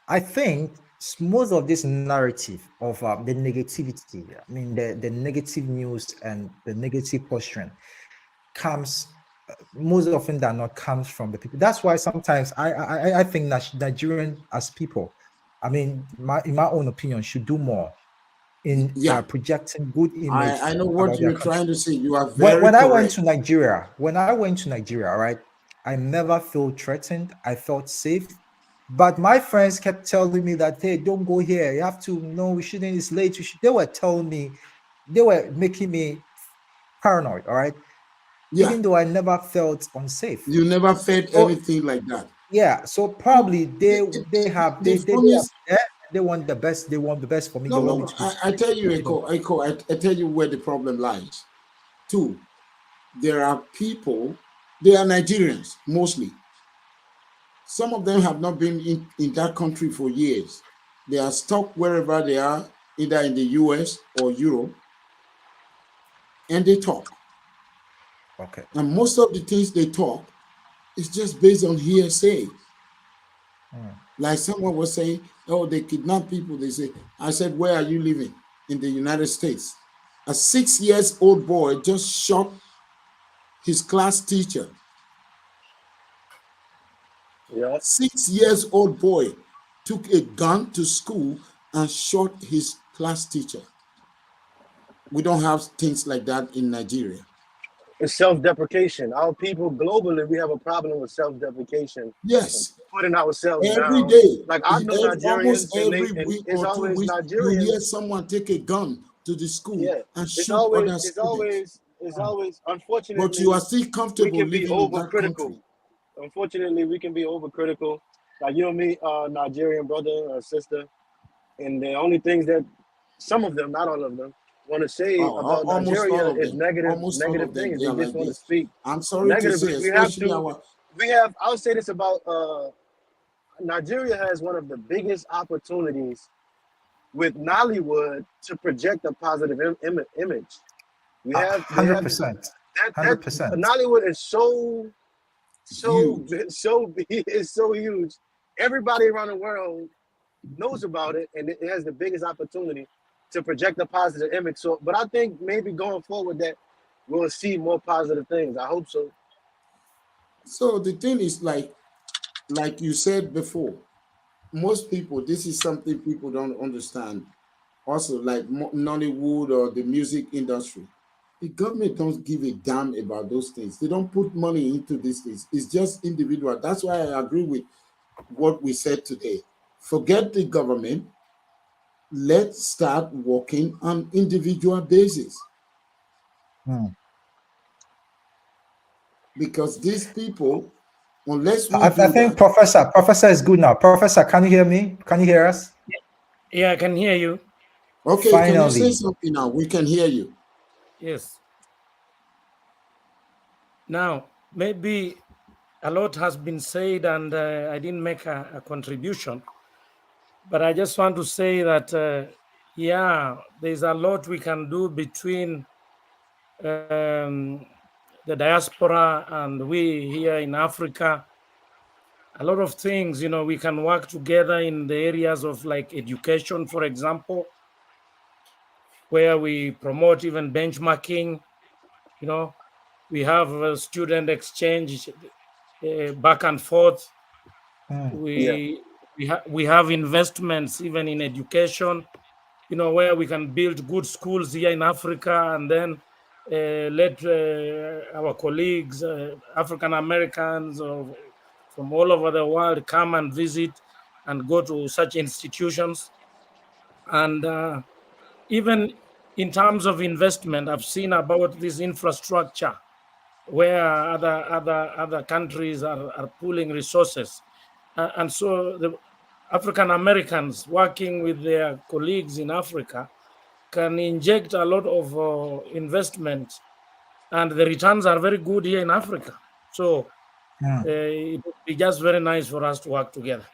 I think most of this narrative of the negativity, I mean the negative news and the negative posturing comes most often than not comes from the people. That's why sometimes I think that Nigerian as people, I mean, in my own opinion, should do more in projecting good image. I know what you're trying to say. You are when, very I went correct. to Nigeria, right, I never felt threatened. I felt safe. But my friends kept telling me that, hey, don't go here. You have to, no, we shouldn't, it's late. They were telling me, they were making me paranoid, all right? Yeah. Even though I never felt unsafe. You never felt anything like that. Yeah. So probably they want the best. They want the best for me. No, they want me to I tell you, I tell you where the problem lies. Two, there are people, they are Nigerians mostly. Some of them have not been in that country for years. They are stuck wherever they are, either in the US or Europe, and they talk. Okay. And most of the things they talk is just based on hearsay. Like someone was saying, oh, they kidnap people. They say, I said, where are you living? In the United States. A 6-year-old boy just shot his class teacher. Yeah. 6-year-old boy took a gun to school and shot his class teacher. We don't have things like that in Nigeria. It's self-deprecation. Our people globally, we have a problem with self-deprecation. Yes. Putting ourselves every down. day. Like I know Almost Nigerians, every and week it's or 2 always weeks, Nigerians. you hear someone take a gun to the school and shoot other students. It's always, unfortunately, but you are still comfortable we can be living in that country. Unfortunately, we can be overcritical. Like you and me, Nigerian brother or sister, and the only things that some of them, not all of them, want to say about Nigeria is negative things. They just want to speak. I'm sorry to say, especially I'll say this about Nigeria has one of the biggest opportunities with Nollywood to project a positive image. We have 100%. 100%. Nollywood is so huge. Everybody around the world knows about it, and it has the biggest opportunity to project a positive image. So, but I think maybe going forward that we'll see more positive things. I hope so. So the thing is, like you said before, most people, this is something people don't understand. Also, like Nollywood or the music industry, the government don't give a damn about those things. They don't put money into these things. It's just individual. That's why I agree with what we said today. Forget the government. Let's start working on individual basis. Because these people, unless we I think Professor is good now. Professor, can you hear me? Can you hear us? Yeah, I can hear you. Okay, finally. Can you say something now? We can hear you. Yes. Now, maybe a lot has been said and I didn't make a contribution, but I just want to say that, yeah, there's a lot we can do between the diaspora and we here in Africa, a lot of things, we can work together in the areas of like education, for example, where we promote even benchmarking. We have a student exchange back and forth. Yeah. We have investments even in education, where we can build good schools here in Africa, and then let our colleagues, African Americans from all over the world, come and visit and go to such institutions. And even in terms of investment, I've seen about this infrastructure where other countries are pooling resources. And so the African Americans working with their colleagues in Africa can inject a lot of investment, and the returns are very good here in Africa. So it would be just very nice for us to work together.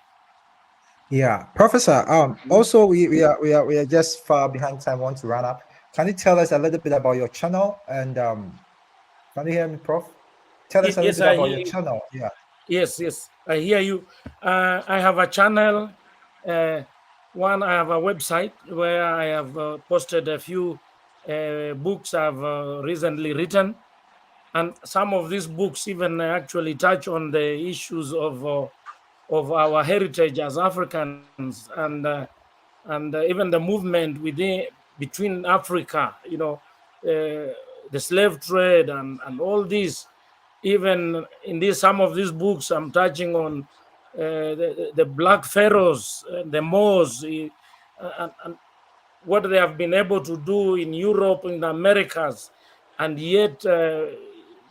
Yeah, Professor. Also, we are just far behind time. Want to run up? Can you tell us a little bit about your channel? And can you hear me, Prof? Tell us a little Yes, bit I about hear your you. channel. Yeah. Yes, I hear you. I have a channel. One, I have a website where I have posted a few books I've recently written, and some of these books even actually touch on the issues of our heritage as Africans, and even the movement within between Africa, the slave trade and all this. Even in some of these books, I'm touching on the black pharaohs, the Moors, and what they have been able to do in Europe, in the Americas, and yet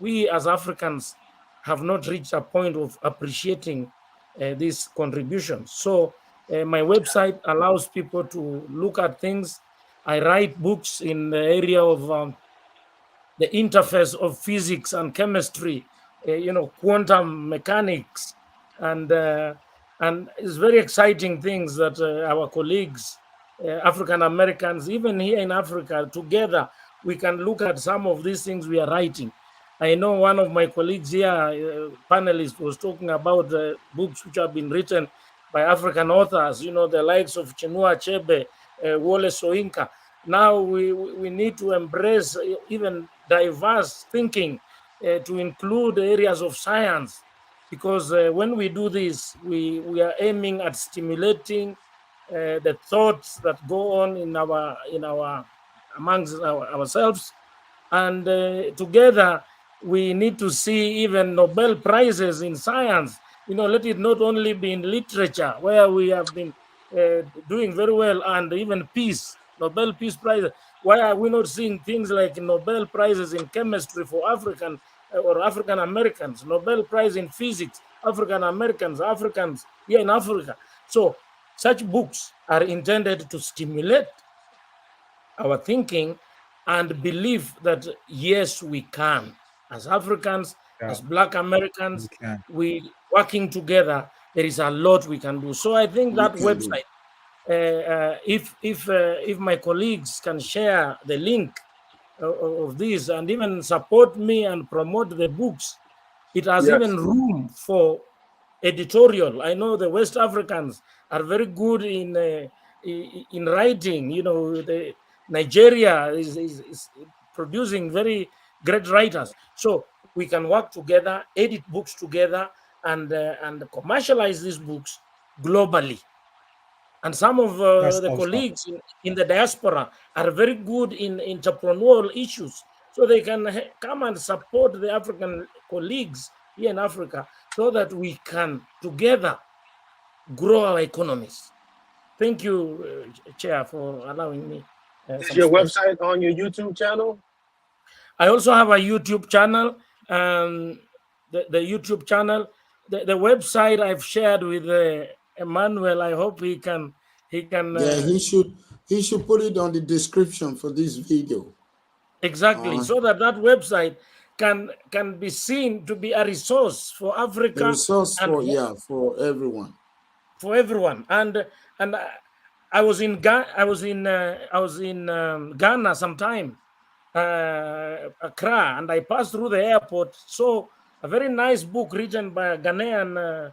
we as Africans have not reached a point of appreciating these contributions. So my website allows people to look at things. I write books in the area of the interface of physics and chemistry, quantum mechanics, and it's very exciting things that our colleagues, African Americans, even here in Africa, together we can look at some of these things we are writing. I know one of my colleagues here, panelist, was talking about books which have been written by African authors, the likes of Chinua Achebe, Wole Soyinka. Now we need to embrace even diverse thinking to include areas of science, because when we do this, we are aiming at stimulating the thoughts that go on in our amongst ourselves, and together we need to see even Nobel Prizes in science. Let it not only be in literature, where we have been doing very well, and even peace, Nobel Peace Prize. Why are we not seeing things like Nobel Prizes in chemistry for African or African Americans, Nobel Prize in physics, African Americans, Africans here in Africa? So such books are intended to stimulate our thinking and believe that yes, we can, as Africans, Yeah. as Black Americans, We can. we working together, there is a lot we can do. So I think We that can do. website, if my colleagues can share the link of this and even support me and promote the books, it has Yes. even room for editorial. I know the West Africans are very good in writing. Nigeria is producing very great writers. So we can work together, edit books together, and commercialize these books globally. And some of That's the awesome. colleagues in the diaspora are very good in entrepreneurial issues. So they can come and support the African colleagues here in Africa so that we can together grow our economies. Thank you, Chair, for allowing me Is some your space. website on your YouTube channel? I also have a YouTube channel. The YouTube channel, the website I've shared with Emmanuel. I hope he can Yeah, he should put it on the description for this video. exactly, so that website can be seen to be a resource for The Africa resource and for everyone. for everyone. And I was in Ghana sometime, Accra, and I passed through the airport. So a very nice book written by a Ghanaian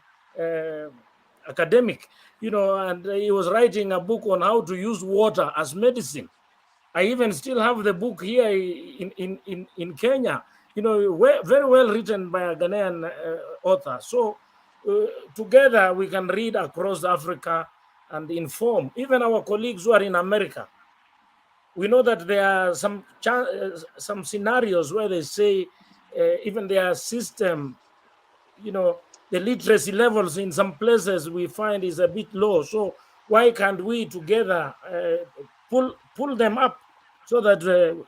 academic, and he was writing a book on how to use water as medicine. I even still have the book here in Kenya, very well written by a Ghanaian author. So together we can read across Africa and inform even our colleagues who are in America. We know that there are some scenarios where they say even their system, the literacy levels in some places we find is a bit low. So why can't we together pull them up so that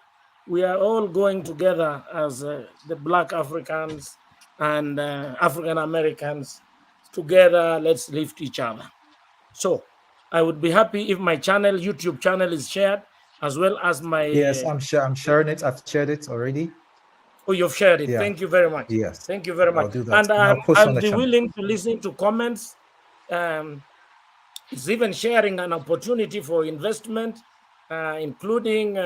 we are all going together as the Black Africans and African Americans together? Let's lift each other. So I would be happy if my YouTube channel is shared, as well as my... Yes, I'm sharing it. I've shared it already. Oh, you've shared it. Yeah. Thank you very much. Yes. Thank you very much. I'll do that. And I'll post on I'll the be channel. willing to listen to comments. It's even sharing an opportunity for investment, including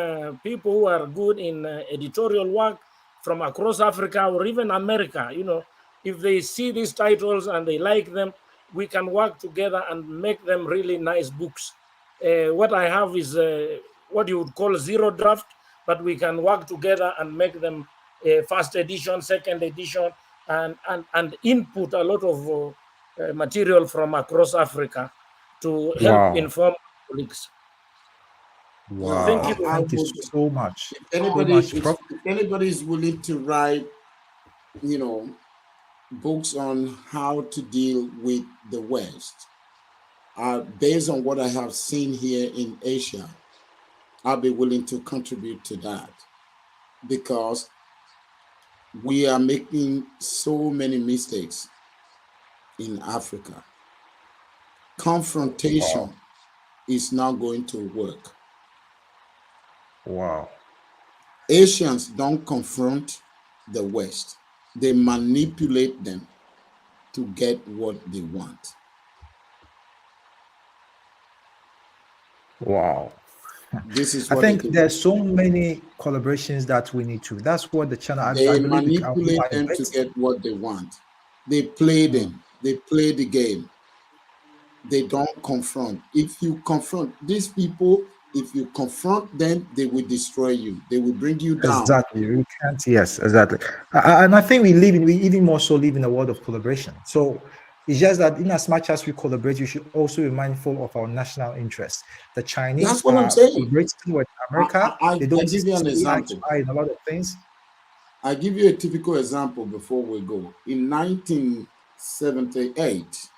people who are good in editorial work from across Africa or even America. If they see these titles and they like them, we can work together and make them really nice books. What I have is what you would call zero draft, but we can work together and make them first edition, second edition, and input a lot of material from across Africa to help inform colleagues. Wow. Thank you. Thank you so much. If anybody is willing to write, books on how to deal with the West, based on what I have seen here in Asia, I'll be willing to contribute to that, because we are making so many mistakes in Africa. Confrontation is not going to work. Wow. Asians don't confront the West. They manipulate them to get what they want. Wow. This is I what think there's so many collaborations that we need to. That's what the channel. They I believe manipulate them to get what they want. They play them. They play the game. They don't confront. If you confront these people, if you confront them, they will destroy you. They will bring you down. Exactly. We can't. Yes, exactly. And I think we even more so live in a world of collaboration. So it's just that in as much as we collaborate, you should also be mindful of our national interests. The Chinese That's what I'm saying. collaborating with America. They don't give you an example. in a lot of things. I give you a typical example before we go. In 1978,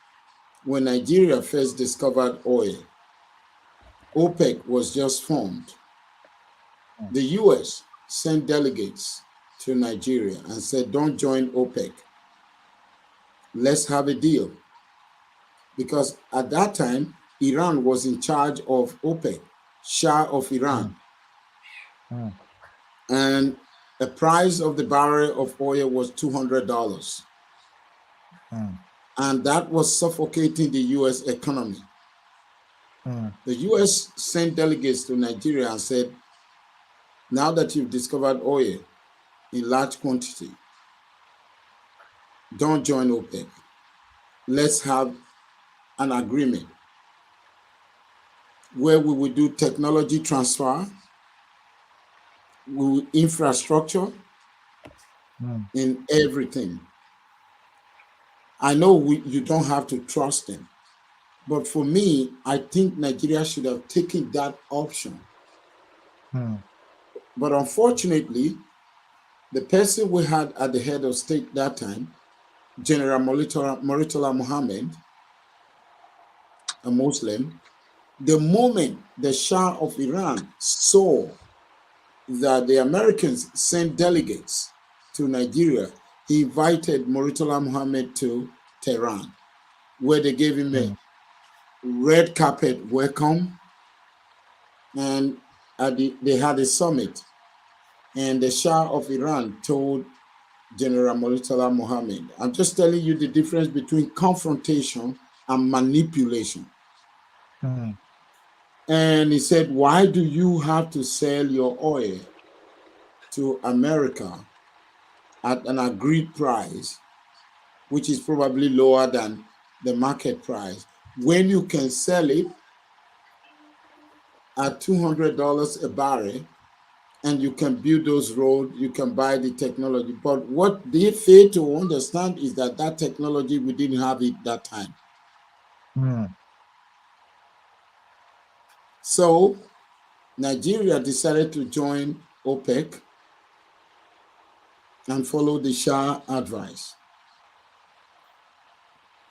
when Nigeria first discovered oil, OPEC was just formed. The US sent delegates to Nigeria and said, don't join OPEC. Let's have a deal. Because at that time, Iran was in charge of OPEC, Shah of Iran. And the price of the barrel of oil was $200. And that was suffocating the US economy. The US sent delegates to Nigeria and said, now that you've discovered oil in large quantity, don't join OPEC. Let's have an agreement where we will do technology transfer, infrastructure, in everything. I know you don't have to trust them. But for me, I think Nigeria should have taken that option. But unfortunately, the person we had at the head of state that time, General Murtala Muhammad, a Muslim, the moment the Shah of Iran saw that the Americans sent delegates to Nigeria, he invited Murtala Muhammad to Tehran, where they gave him a red carpet welcome, and they had a summit, and the Shah of Iran told General Murtala Muhammad, I'm just telling you the difference between confrontation and manipulation. And he said, why do you have to sell your oil to America at an agreed price, which is probably lower than the market price, when you can sell it at $200 a barrel, and you can build those roads, you can buy the technology. But what they fail to understand is that that technology, we didn't have it that time. So Nigeria decided to join OPEC and follow the Shah advice.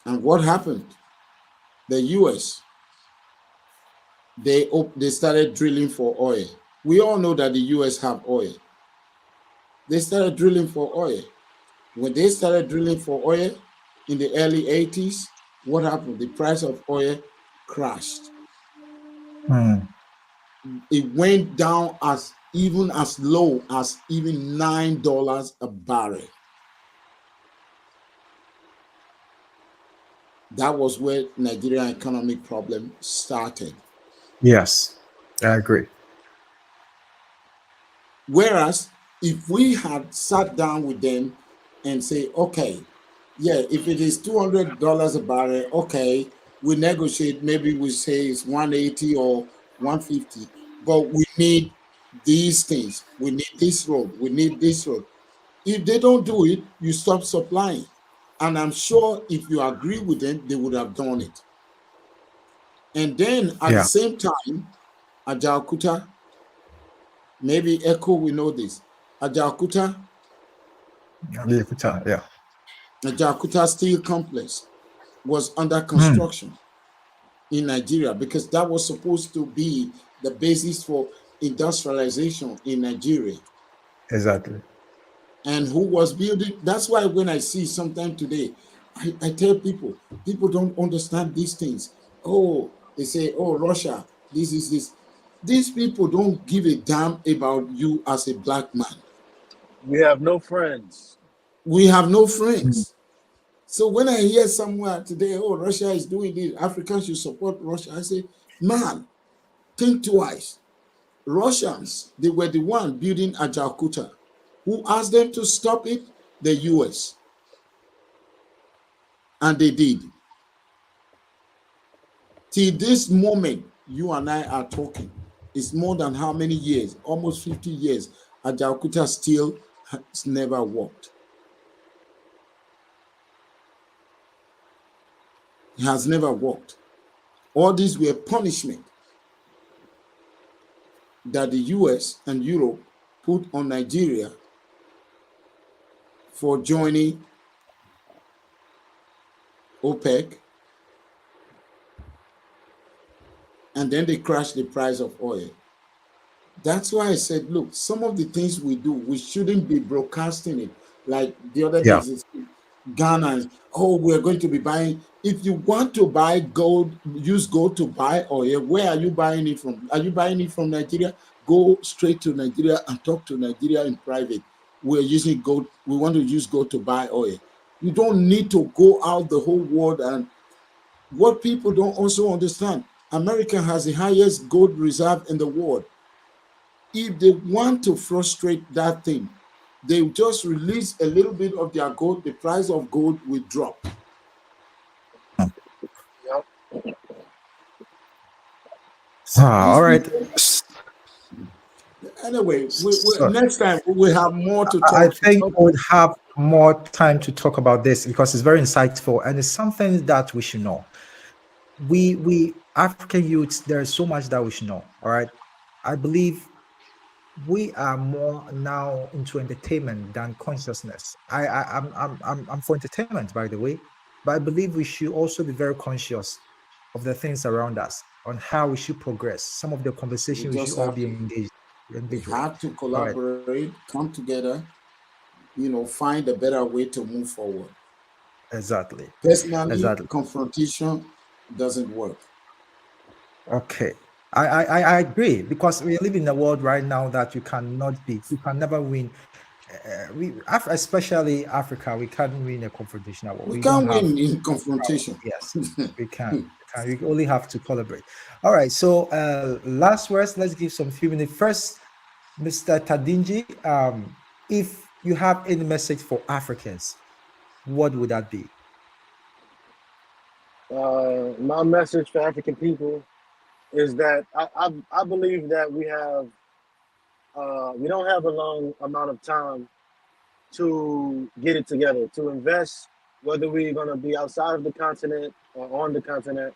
And what happened? The US, they started drilling for oil. We all know that the US have oil. They started drilling for oil. When they started drilling for oil in the early 80s, what happened? The price of oil crashed. It went down as low as even $9 a barrel. That was where Nigerian economic problem started. Yes, I agree. Whereas if we had sat down with them and say, okay, yeah, if it is $200 a barrel, okay, we negotiate, maybe we say it's 180 or 150, but we need these things. We need this road. We need this road. If they don't do it, you stop supplying. And I'm sure if you agree with them, they would have done it. And then at the same time, Ajaokuta, maybe Echo will know this. Ajaokuta Steel Complex was under construction in Nigeria, because that was supposed to be the basis for industrialization in Nigeria. Exactly. And who was building? That's why when I see sometime today, I tell people don't understand these things. Oh, they say, oh, Russia, this is this. These people don't give a damn about you as a black man. We have no friends. We have no friends. So when I hear somewhere today, oh, Russia is doing this, Africans should support Russia, I say, man, think twice. Russians, they were the one building Ajaokuta. Who asked them to stop it? The US. And they did. Till this moment, you and I are talking. It's more than how many years? Almost 50 years. Ajaokuta still has never worked. It has never worked. All these were punishment that the US and Europe put on Nigeria for joining OPEC, and then they crashed the price of oil. That's why I said, look, some of the things we do, we shouldn't be broadcasting it. Like the other days, it's Ghana, oh, we're going to be buying. If you want to buy gold, use gold to buy oil, where are you buying it from? Are you buying it from Nigeria? Go straight to Nigeria and talk to Nigeria in private. We're using gold. We want to use gold to buy oil. You don't need to go out the whole world. And what people don't also understand, America has the highest gold reserve in the world. If they want to frustrate that thing, they just release a little bit of their gold, the price of gold will drop. Yep. All right. Anyway, next time we have more to talk. I think we would have more time to talk about this because it's very insightful and it's something that we should know. We African youths, there's so much that we should know. All right. I believe we are more now into entertainment than consciousness. I'm for entertainment, by the way, but I believe we should also be very conscious of the things around us, on how we should progress. Some of the conversations we should all be engaged. We have to collaborate, come together, find a better way to move forward. Exactly. Personally, confrontation doesn't work. Okay. I agree, because we live in a world right now that you can never win. Especially Africa, we can't win a confrontation. We can't win in confrontation. Yes, we can. We only have to collaborate. All right. So last words. Let's give some few minutes. First, Mr. Tadinji, if you have any message for Africans, what would that be? My message for African people is that I believe that we don't have a long amount of time to get it together, to invest, whether we're going to be outside of the continent or on the continent,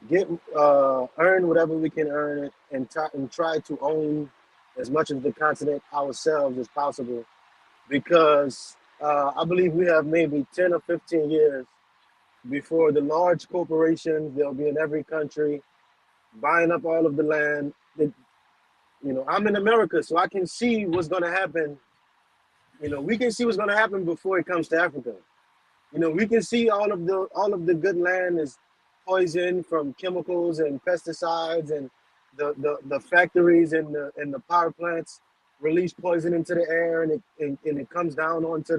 get earn whatever we can earn it, and try to own as much of the continent ourselves as possible, because I believe we have maybe 10 or 15 years before the large corporations, they'll be in every country buying up all of the land. I'm in America, so I can see what's going to happen. We can see what's going to happen before it comes to Africa. We can see all of the good land is poisoned from chemicals and pesticides, and the factories and the power plants release poison into the air, and it comes down onto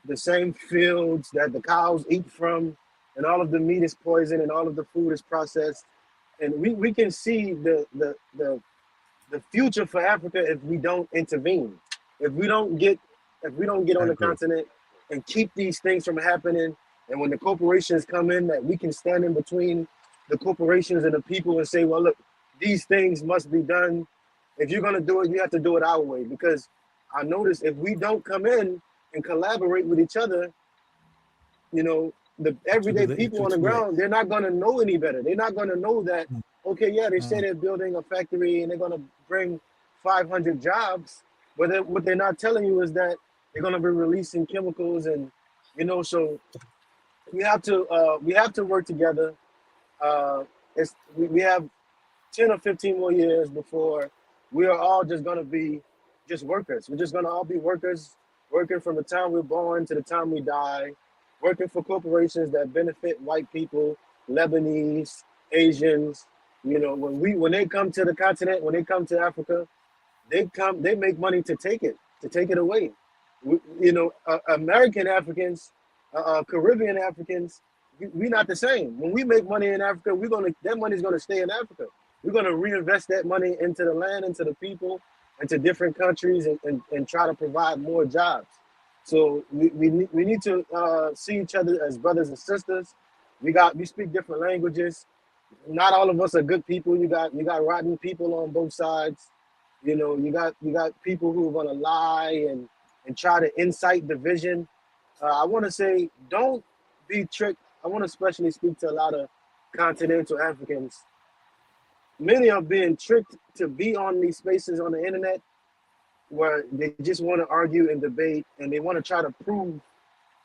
the same fields that the cows eat from, and all of the meat is poisoned and all of the food is processed. And we can see the future for Africa if we don't intervene, if we don't get I on the agree. continent and keep these things from happening. And when the corporations come in, that we can stand in between the corporations and the people and say, well, look, these things must be done. If you're going to do it, you have to do it our way. Because I notice if we don't come in and collaborate with each other, the everyday people on the ground, they're not going to know any better. They're not going to know that, okay, yeah, they say they're building a factory and they're going to bring 500 jobs, but what they're not telling you is that they're going to be releasing chemicals, and so we have to work together. We have 10 or 15 more years before we are all just going to be just workers. We're just going to all be workers, working from the time we're born to the time we die, working for corporations that benefit white people, Lebanese, Asians. When they come to the continent, when they come to Africa, they make money to take it away. American Africans, Caribbean Africans, we're not the same. When we make money in Africa, that money's gonna stay in Africa. We're gonna reinvest that money into the land, into the people, into different countries, and try to provide more jobs. So we need to see each other as brothers and sisters. We speak different languages. Not all of us are good people. You got rotten people on both sides. You got people who are gonna lie and try to incite division. I want to say, don't be tricked. I want to especially speak to a lot of continental Africans. Many are being tricked to be on these spaces on the internet where they just want to argue and debate, and they want to try to prove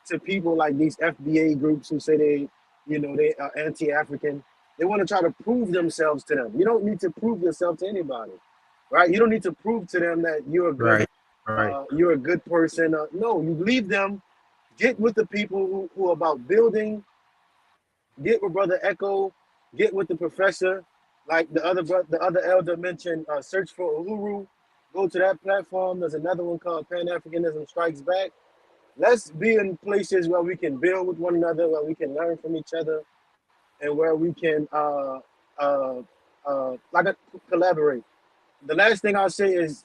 to people like these FBA groups who say they are anti-African. They want to try to prove themselves to them. You don't need to prove yourself to anybody, right? You don't need to prove to them that you're a good, you're a good person. No, you leave them. Get with the people who are about building. Get with Brother Echo. Get with the professor. Like the other elder mentioned, search for Uhuru. Go to that platform. There's another one called Pan-Africanism Strikes Back. Let's be in places where we can build with one another, where we can learn from each other, and where we can collaborate. The last thing I'll say is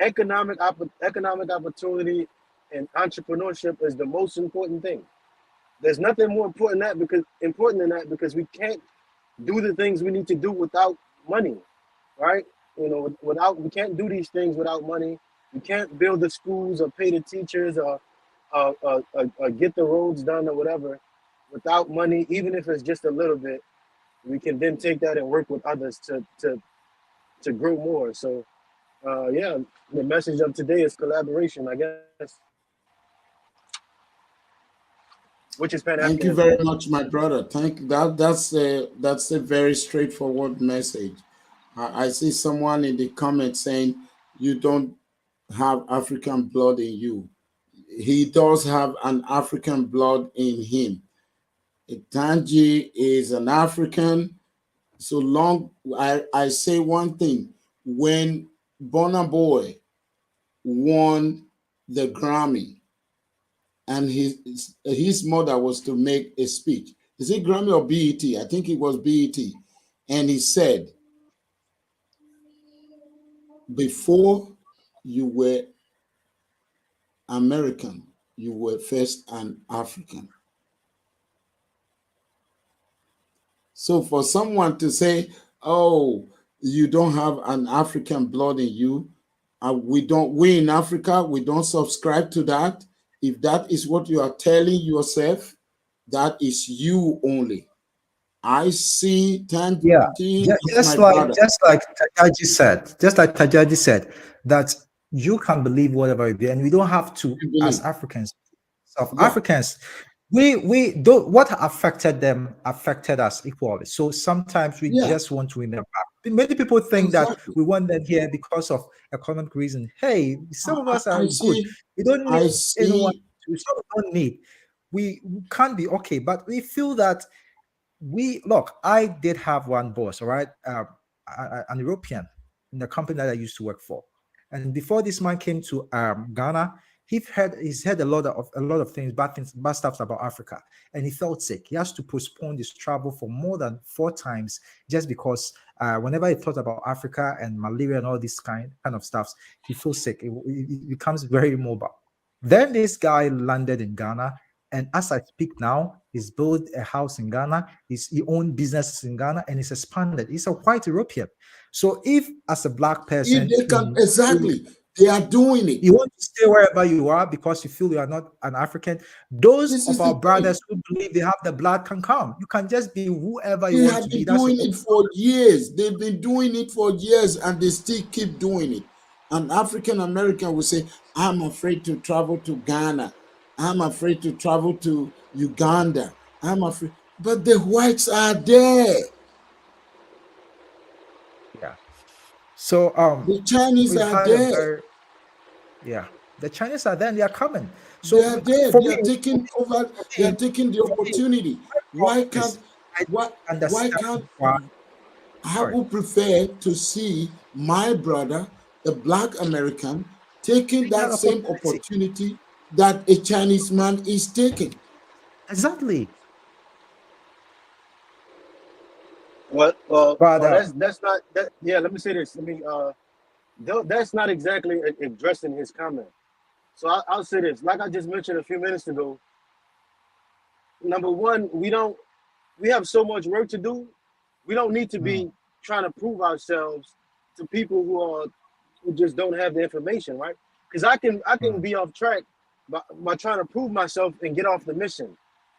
economic opportunity and entrepreneurship is the most important thing. There's nothing more important than that because we can't do the things we need to do without money, right? We can't do these things without money. We can't build the schools or pay the teachers or get the roads done or whatever without money, even if it's just a little bit. We can then take that and work with others to grow more. So, the message of today is collaboration, I guess, which is Pan-Africanism. Thank you very much, my brother. That's a very straightforward message. I see someone in the comments saying you don't have African blood in you. He does have an African blood in him. Tanji is an African. So long, I say one thing. When Burna Boy won the Grammy, and his mother was to make a speech. Is it Grammy or BET? I think it was BET. And he said, before you were American, you were first an African. So for someone to say, oh, you don't have an African blood in you, we in Africa, we don't subscribe to that. If that is what you are telling yourself, that is you only. I see Yeah, 10 is my brother. just like Tajaji said, that you can believe whatever it be, and we don't have to, You as believe. Africans, South Yeah, Africans, we don't, what affected them affected us equally. So sometimes we yeah, just want to win them back. Many people think that exactly. we want them here because of economic reason. Hey, some of us are I good. see, We don't I need anyone. see, Some don't need. We can't be okay, but we feel that we look. I did have one boss, all right, an European in the company that I used to work for, and before this man came to Ghana, he's heard a lot of things, bad stuff about Africa, and he felt sick. He has to postpone his travel for more than 4 times just because whenever he thought about Africa and malaria and all this kind of stuff, he feels sick. It becomes very immobile. Then this guy landed in Ghana, and as I speak now, he's built a house in Ghana. He owns businesses in Ghana, and he's expanded. He's a white European. So if, as a black if person, they can, exactly, they are doing it. you want to stay wherever you are because you feel you are not an African, those This of is our the thing. brothers who believe they have the blood can come. You can just be whoever you They want have to be. been That's your doing own. it for years. They've been doing it for years, and they still keep doing it. An African American will say, I'm afraid to travel to Ghana. I'm afraid to travel to Uganda. I'm afraid. But the whites are there. Yeah. So The Chinese we've are had a there. very yeah. The Chinese are there and they are coming. They So are there. for They me, are taking over. They are taking the for me, opportunity. my Why problem can't is I why understand can't why. I Sorry. would prefer to see my brother, a black American, taking Take that that same opportunity. opportunity that a Chinese man is taking. Exactly. But Well, that's not that. Yeah, let me say this. That's not exactly addressing his comment. So I'll say this. Like I just mentioned a few minutes ago. Number one, we have so much work to do. We don't need to mm, be trying to prove ourselves to people who just don't have the information, right? Because I can mm, be off track by trying to prove myself and get off the mission.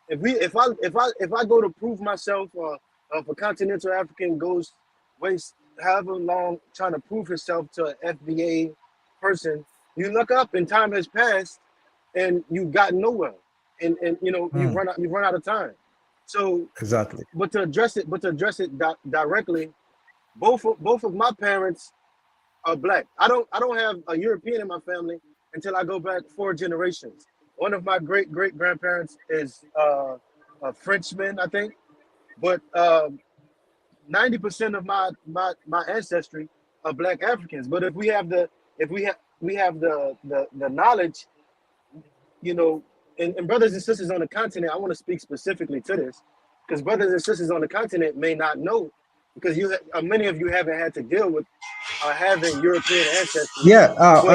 If I go to prove myself, or if a continental African goes waste however long trying to prove himself to an FBA person, you look up and time has passed and you've gotten nowhere, and mm, you've run out of time. So, exactly. but to address it directly, both of my parents are black. I don't have a European in my family until I go back 4 generations. One of my great great grandparents is a Frenchman, I think, but 90% of my ancestry are black Africans. But if we have the knowledge, you know, and brothers and sisters on the continent, I want to speak specifically to this because brothers and sisters on the continent may not know because many of you haven't had to deal with having European ancestry. Yeah. But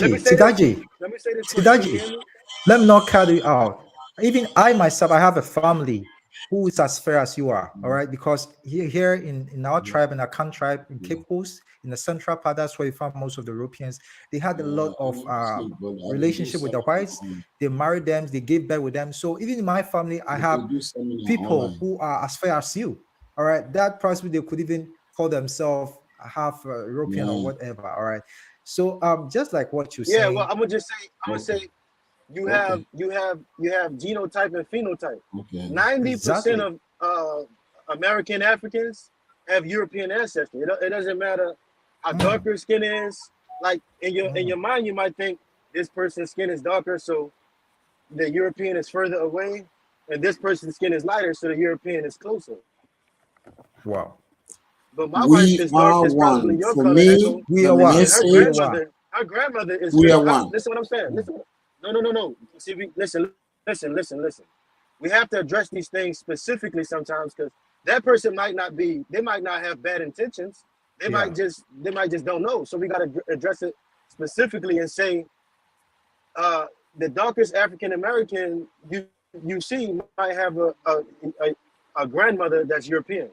let me Tidaji, say this. Tidaji, Let me say this quick. Can you Tidaji. hear me? Let me not cut you out. Even I myself, I have a family who is as fair as you are. All right, because here in our tribe, in our Akan tribe, in Cape Coast, in the central part, that's where you find most of the Europeans. They had a lot I of want to sleep, but I will do relationship with the seminar whites. on. They married them. They gave birth with them. So even in my family, I But they have do seminar people online. who are as fair as you. All right, that possibly they could even call themselves half European or Yeah. whatever. All right. So just like what you're Yeah. Well, saying. I'm gonna Okay. say you have genotype and phenotype. Okay. 90% Exactly. of American Africans have European ancestry. It doesn't matter how dark Mm, your skin is. Like in your mm. mind, you might think this person's skin is darker, so the European is further away, and this person's skin is lighter, so the European is closer. Wow. But my wife We is dark are as probably one. your For color, me, Echo, We are the one. and her We are message, one. grandmother is we great. are one. Listen what I'm saying. Mm, No. See, listen. We have to address these things specifically sometimes because that person might not have bad intentions. They might just don't know. So we got to address it specifically and say the darkest African American you see might have a grandmother that's European,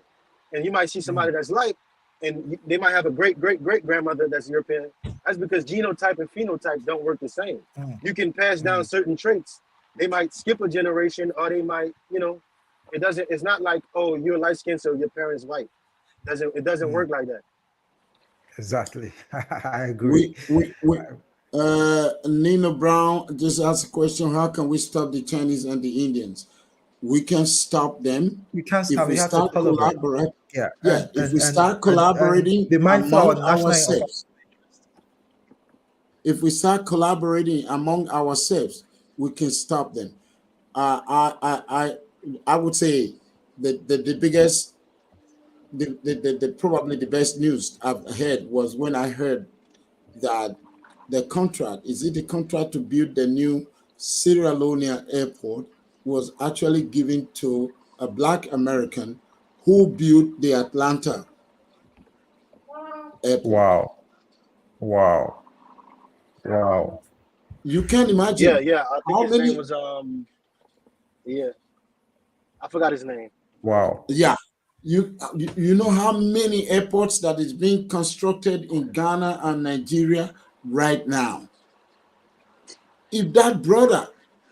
and you might see somebody that's light, and they might have a great grandmother that's European. That's because genotype and phenotype don't work the same. You can pass down certain traits. They might skip a generation, or they might, it doesn't. It's not like, oh, you're light skinned, so your parents white. It doesn't work like that. Exactly. I agree. Nina Brown just asked a question: how can we stop the Chinese and the Indians? We can stop them. We can't stop. If we start collaborating. Yeah. If we start collaborating among ourselves. If we start collaborating among ourselves, we can stop them. I would say that the biggest, probably the best news I've heard was when I heard that the contract to build the new Sierra Leone airport was actually given to a Black American who built the Atlanta airport. Wow. You can imagine. Yeah. I think his name was I forgot his name. Wow. Yeah. You know how many airports that is being constructed in Ghana and Nigeria right now? If that brother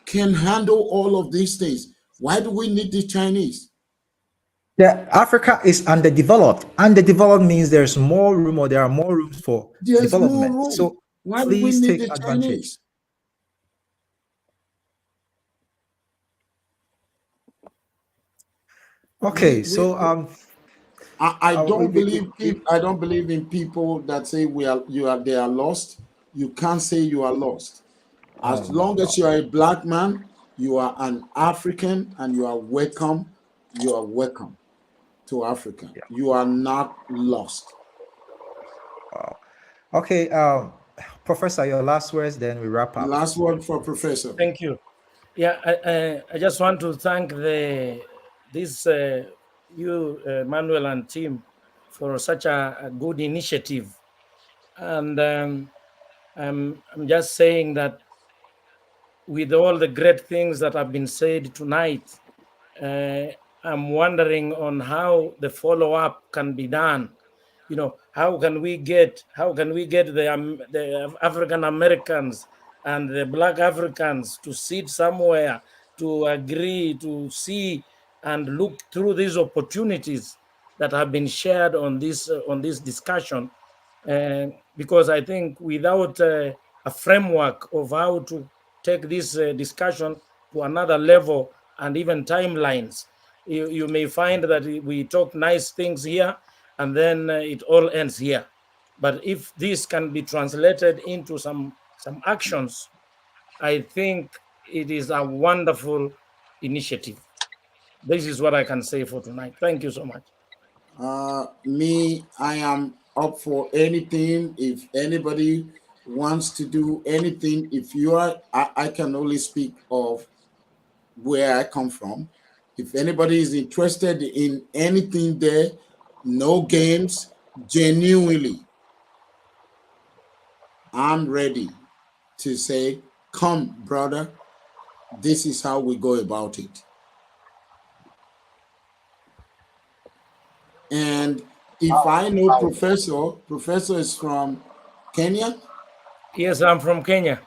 can handle all of these things, why do we need the Chinese? Yeah, Africa is underdeveloped. Underdeveloped means there's more room, or there are more rooms for development. More room. So why do we please need take the advantage. Chinese? Okay, so I don't believe in people that say they are lost. You can't say you are lost. As long as you are a Black man, you are an African, and you are welcome. You are welcome to Africa. Yeah. You are not lost. Wow. Okay, Professor, your last words, then we wrap up. Last word for Professor. Thank you. Yeah, I just want to thank you, Manuel and team, for such a good initiative. And I'm just saying that with all the great things that have been said tonight, I'm wondering on how the follow-up can be done. How can we get the African Americans and the Black Africans to sit somewhere to agree to see and look through these opportunities that have been shared on this discussion, because I think without a framework of how to take this discussion to another level and even timelines, you may find that we talk nice things here and then it all ends here. But if this can be translated into some actions, I think it is a wonderful initiative. This is what I can say for tonight. Thank you so much. I am up for anything. If anybody wants to do anything, I can only speak of where I come from. If anybody is interested in anything there, no games, genuinely, I'm ready to say, come, brother, this is how we go about it. And if I know Professor is from Kenya? Yes, I'm from Kenya.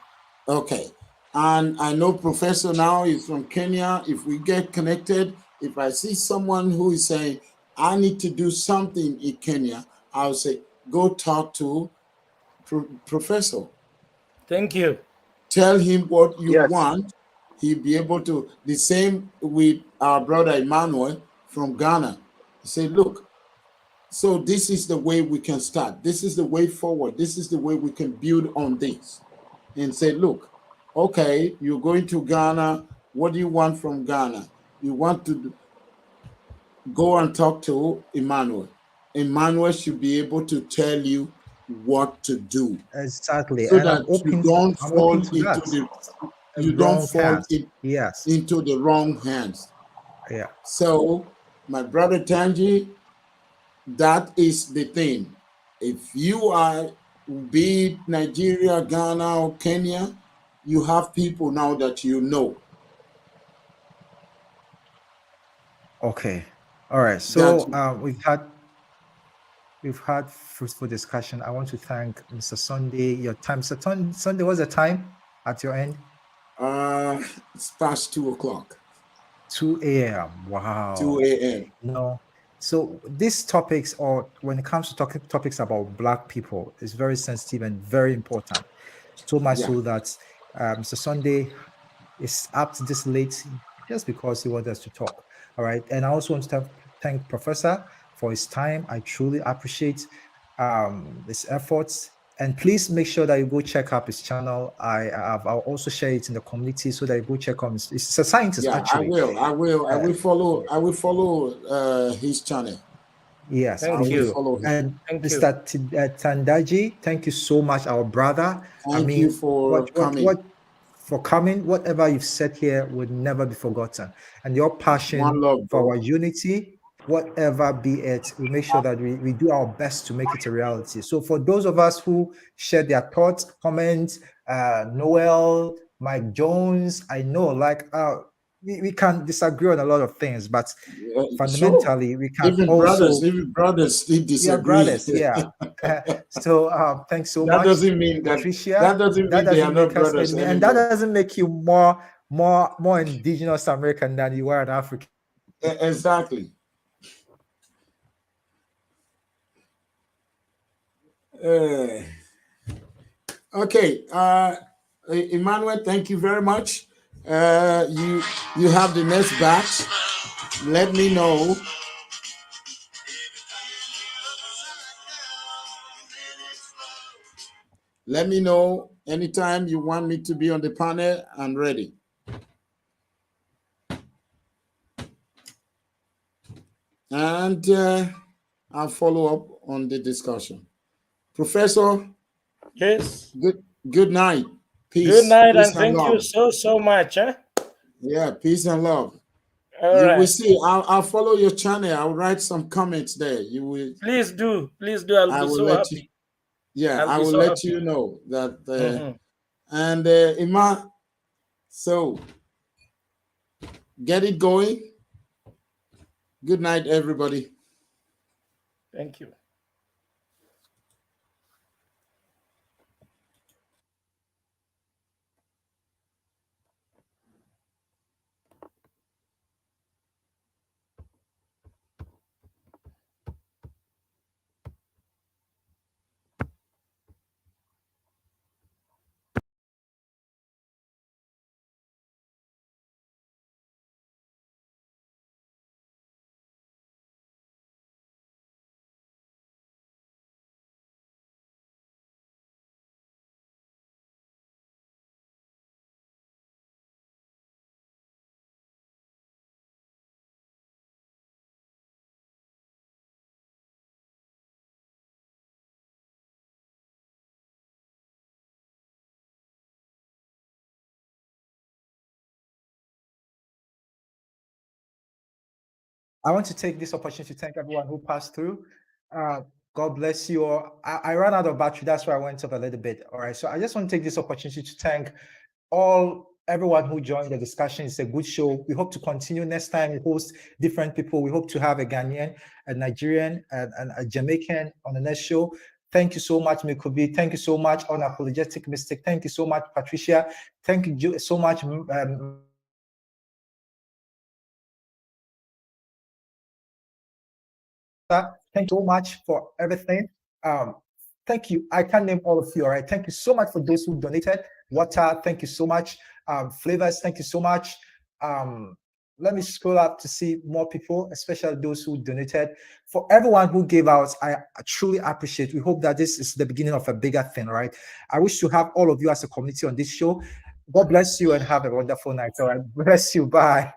Okay. And I know Professor now is from Kenya. If we get connected, if I see someone who is saying, I need to do something in Kenya, I'll say, go talk to Professor. Thank you. Tell him what you want. He'll be able to. The same with our brother Emmanuel from Ghana. He said, look, so this is the way we can start. This is the way forward. This is the way we can build on this. And say, look, okay, you're going to Ghana. What do you want from Ghana? You want to go and talk to Emmanuel. Emmanuel should be able to tell you what to do. Exactly. So and that you don't fall into the wrong hands. Yeah. So, my brother Tanji, that is the thing. If you are, be it Nigeria, Ghana, or Kenya, you have people now that you know. Okay. All right. So we've had fruitful discussion. I want to thank Mr. Sunday. Your time, Mr. Sunday, what's the time at your end? It's past 2 o'clock. 2 a.m. Wow. 2 a.m. No. So these topics, or when it comes to topics about Black people, is very sensitive and very important. So much so that Mr. Sunday is up to this late just because he wanted us to talk. All right. And I also want to thank Professor for his time. I truly appreciate his efforts. And please make sure that you go check out his channel. I'll also share it in the community so that you go check on. He's a scientist, actually. I will follow his channel. Yes, Thank you. Follow him. And Thank Mr. Tandaji, thank you so much, our brother. Thank you for coming. For coming. Whatever you've said here would never be forgotten. And your passion One love, for bro. our unity, whatever be it, we make sure that we do our best to make it a reality. So for those of us who share their thoughts, comments, Noel, Mike Jones, I know, like, we can disagree on a lot of things, but fundamentally we can even brothers still disagree. Brothers, yeah. So thanks so much. That doesn't mean that Patricia. That doesn't mean they are not brothers anymore. And that doesn't make you more indigenous American than you are an African. Exactly. Okay, Emmanuel, thank you very much. You have the next batch. Let me know. Let me know anytime you want me to be on the panel. I'm ready. And I'll follow up on the discussion. Professor, Yes. Good night. Peace. Good night, peace and thank love. you so much. Yeah, peace and love. All you right. will see. I'll follow your channel. I'll write some comments there. You will. Please do. I'll be so happy. I will let you know that. And Ima, so get it going. Good night, everybody. Thank you. I want to take this opportunity to thank everyone who passed through. God bless you all. I ran out of battery. That's why I went up a little bit. All right. So I just want to take this opportunity to thank everyone who joined the discussion. It's a good show. We hope to continue next time. We host different people. We hope to have a Ghanaian, a Nigerian, and a Jamaican on the next show. Thank you so much, Mikubi. Thank you so much, Unapologetic Mystic. Thank you so much, Patricia. Thank you so much, thank you so much for everything. Thank you. I can't name all of you. All right. Thank you so much for those who donated. Water, thank you so much. Flavors, thank you so much. Let me scroll up to see more people, especially those who donated. For everyone who gave out, I truly appreciate. We hope that this is the beginning of a bigger thing, right? I wish to have all of you as a community on this show. God bless you and have a wonderful night. All right. Bless you. Bye.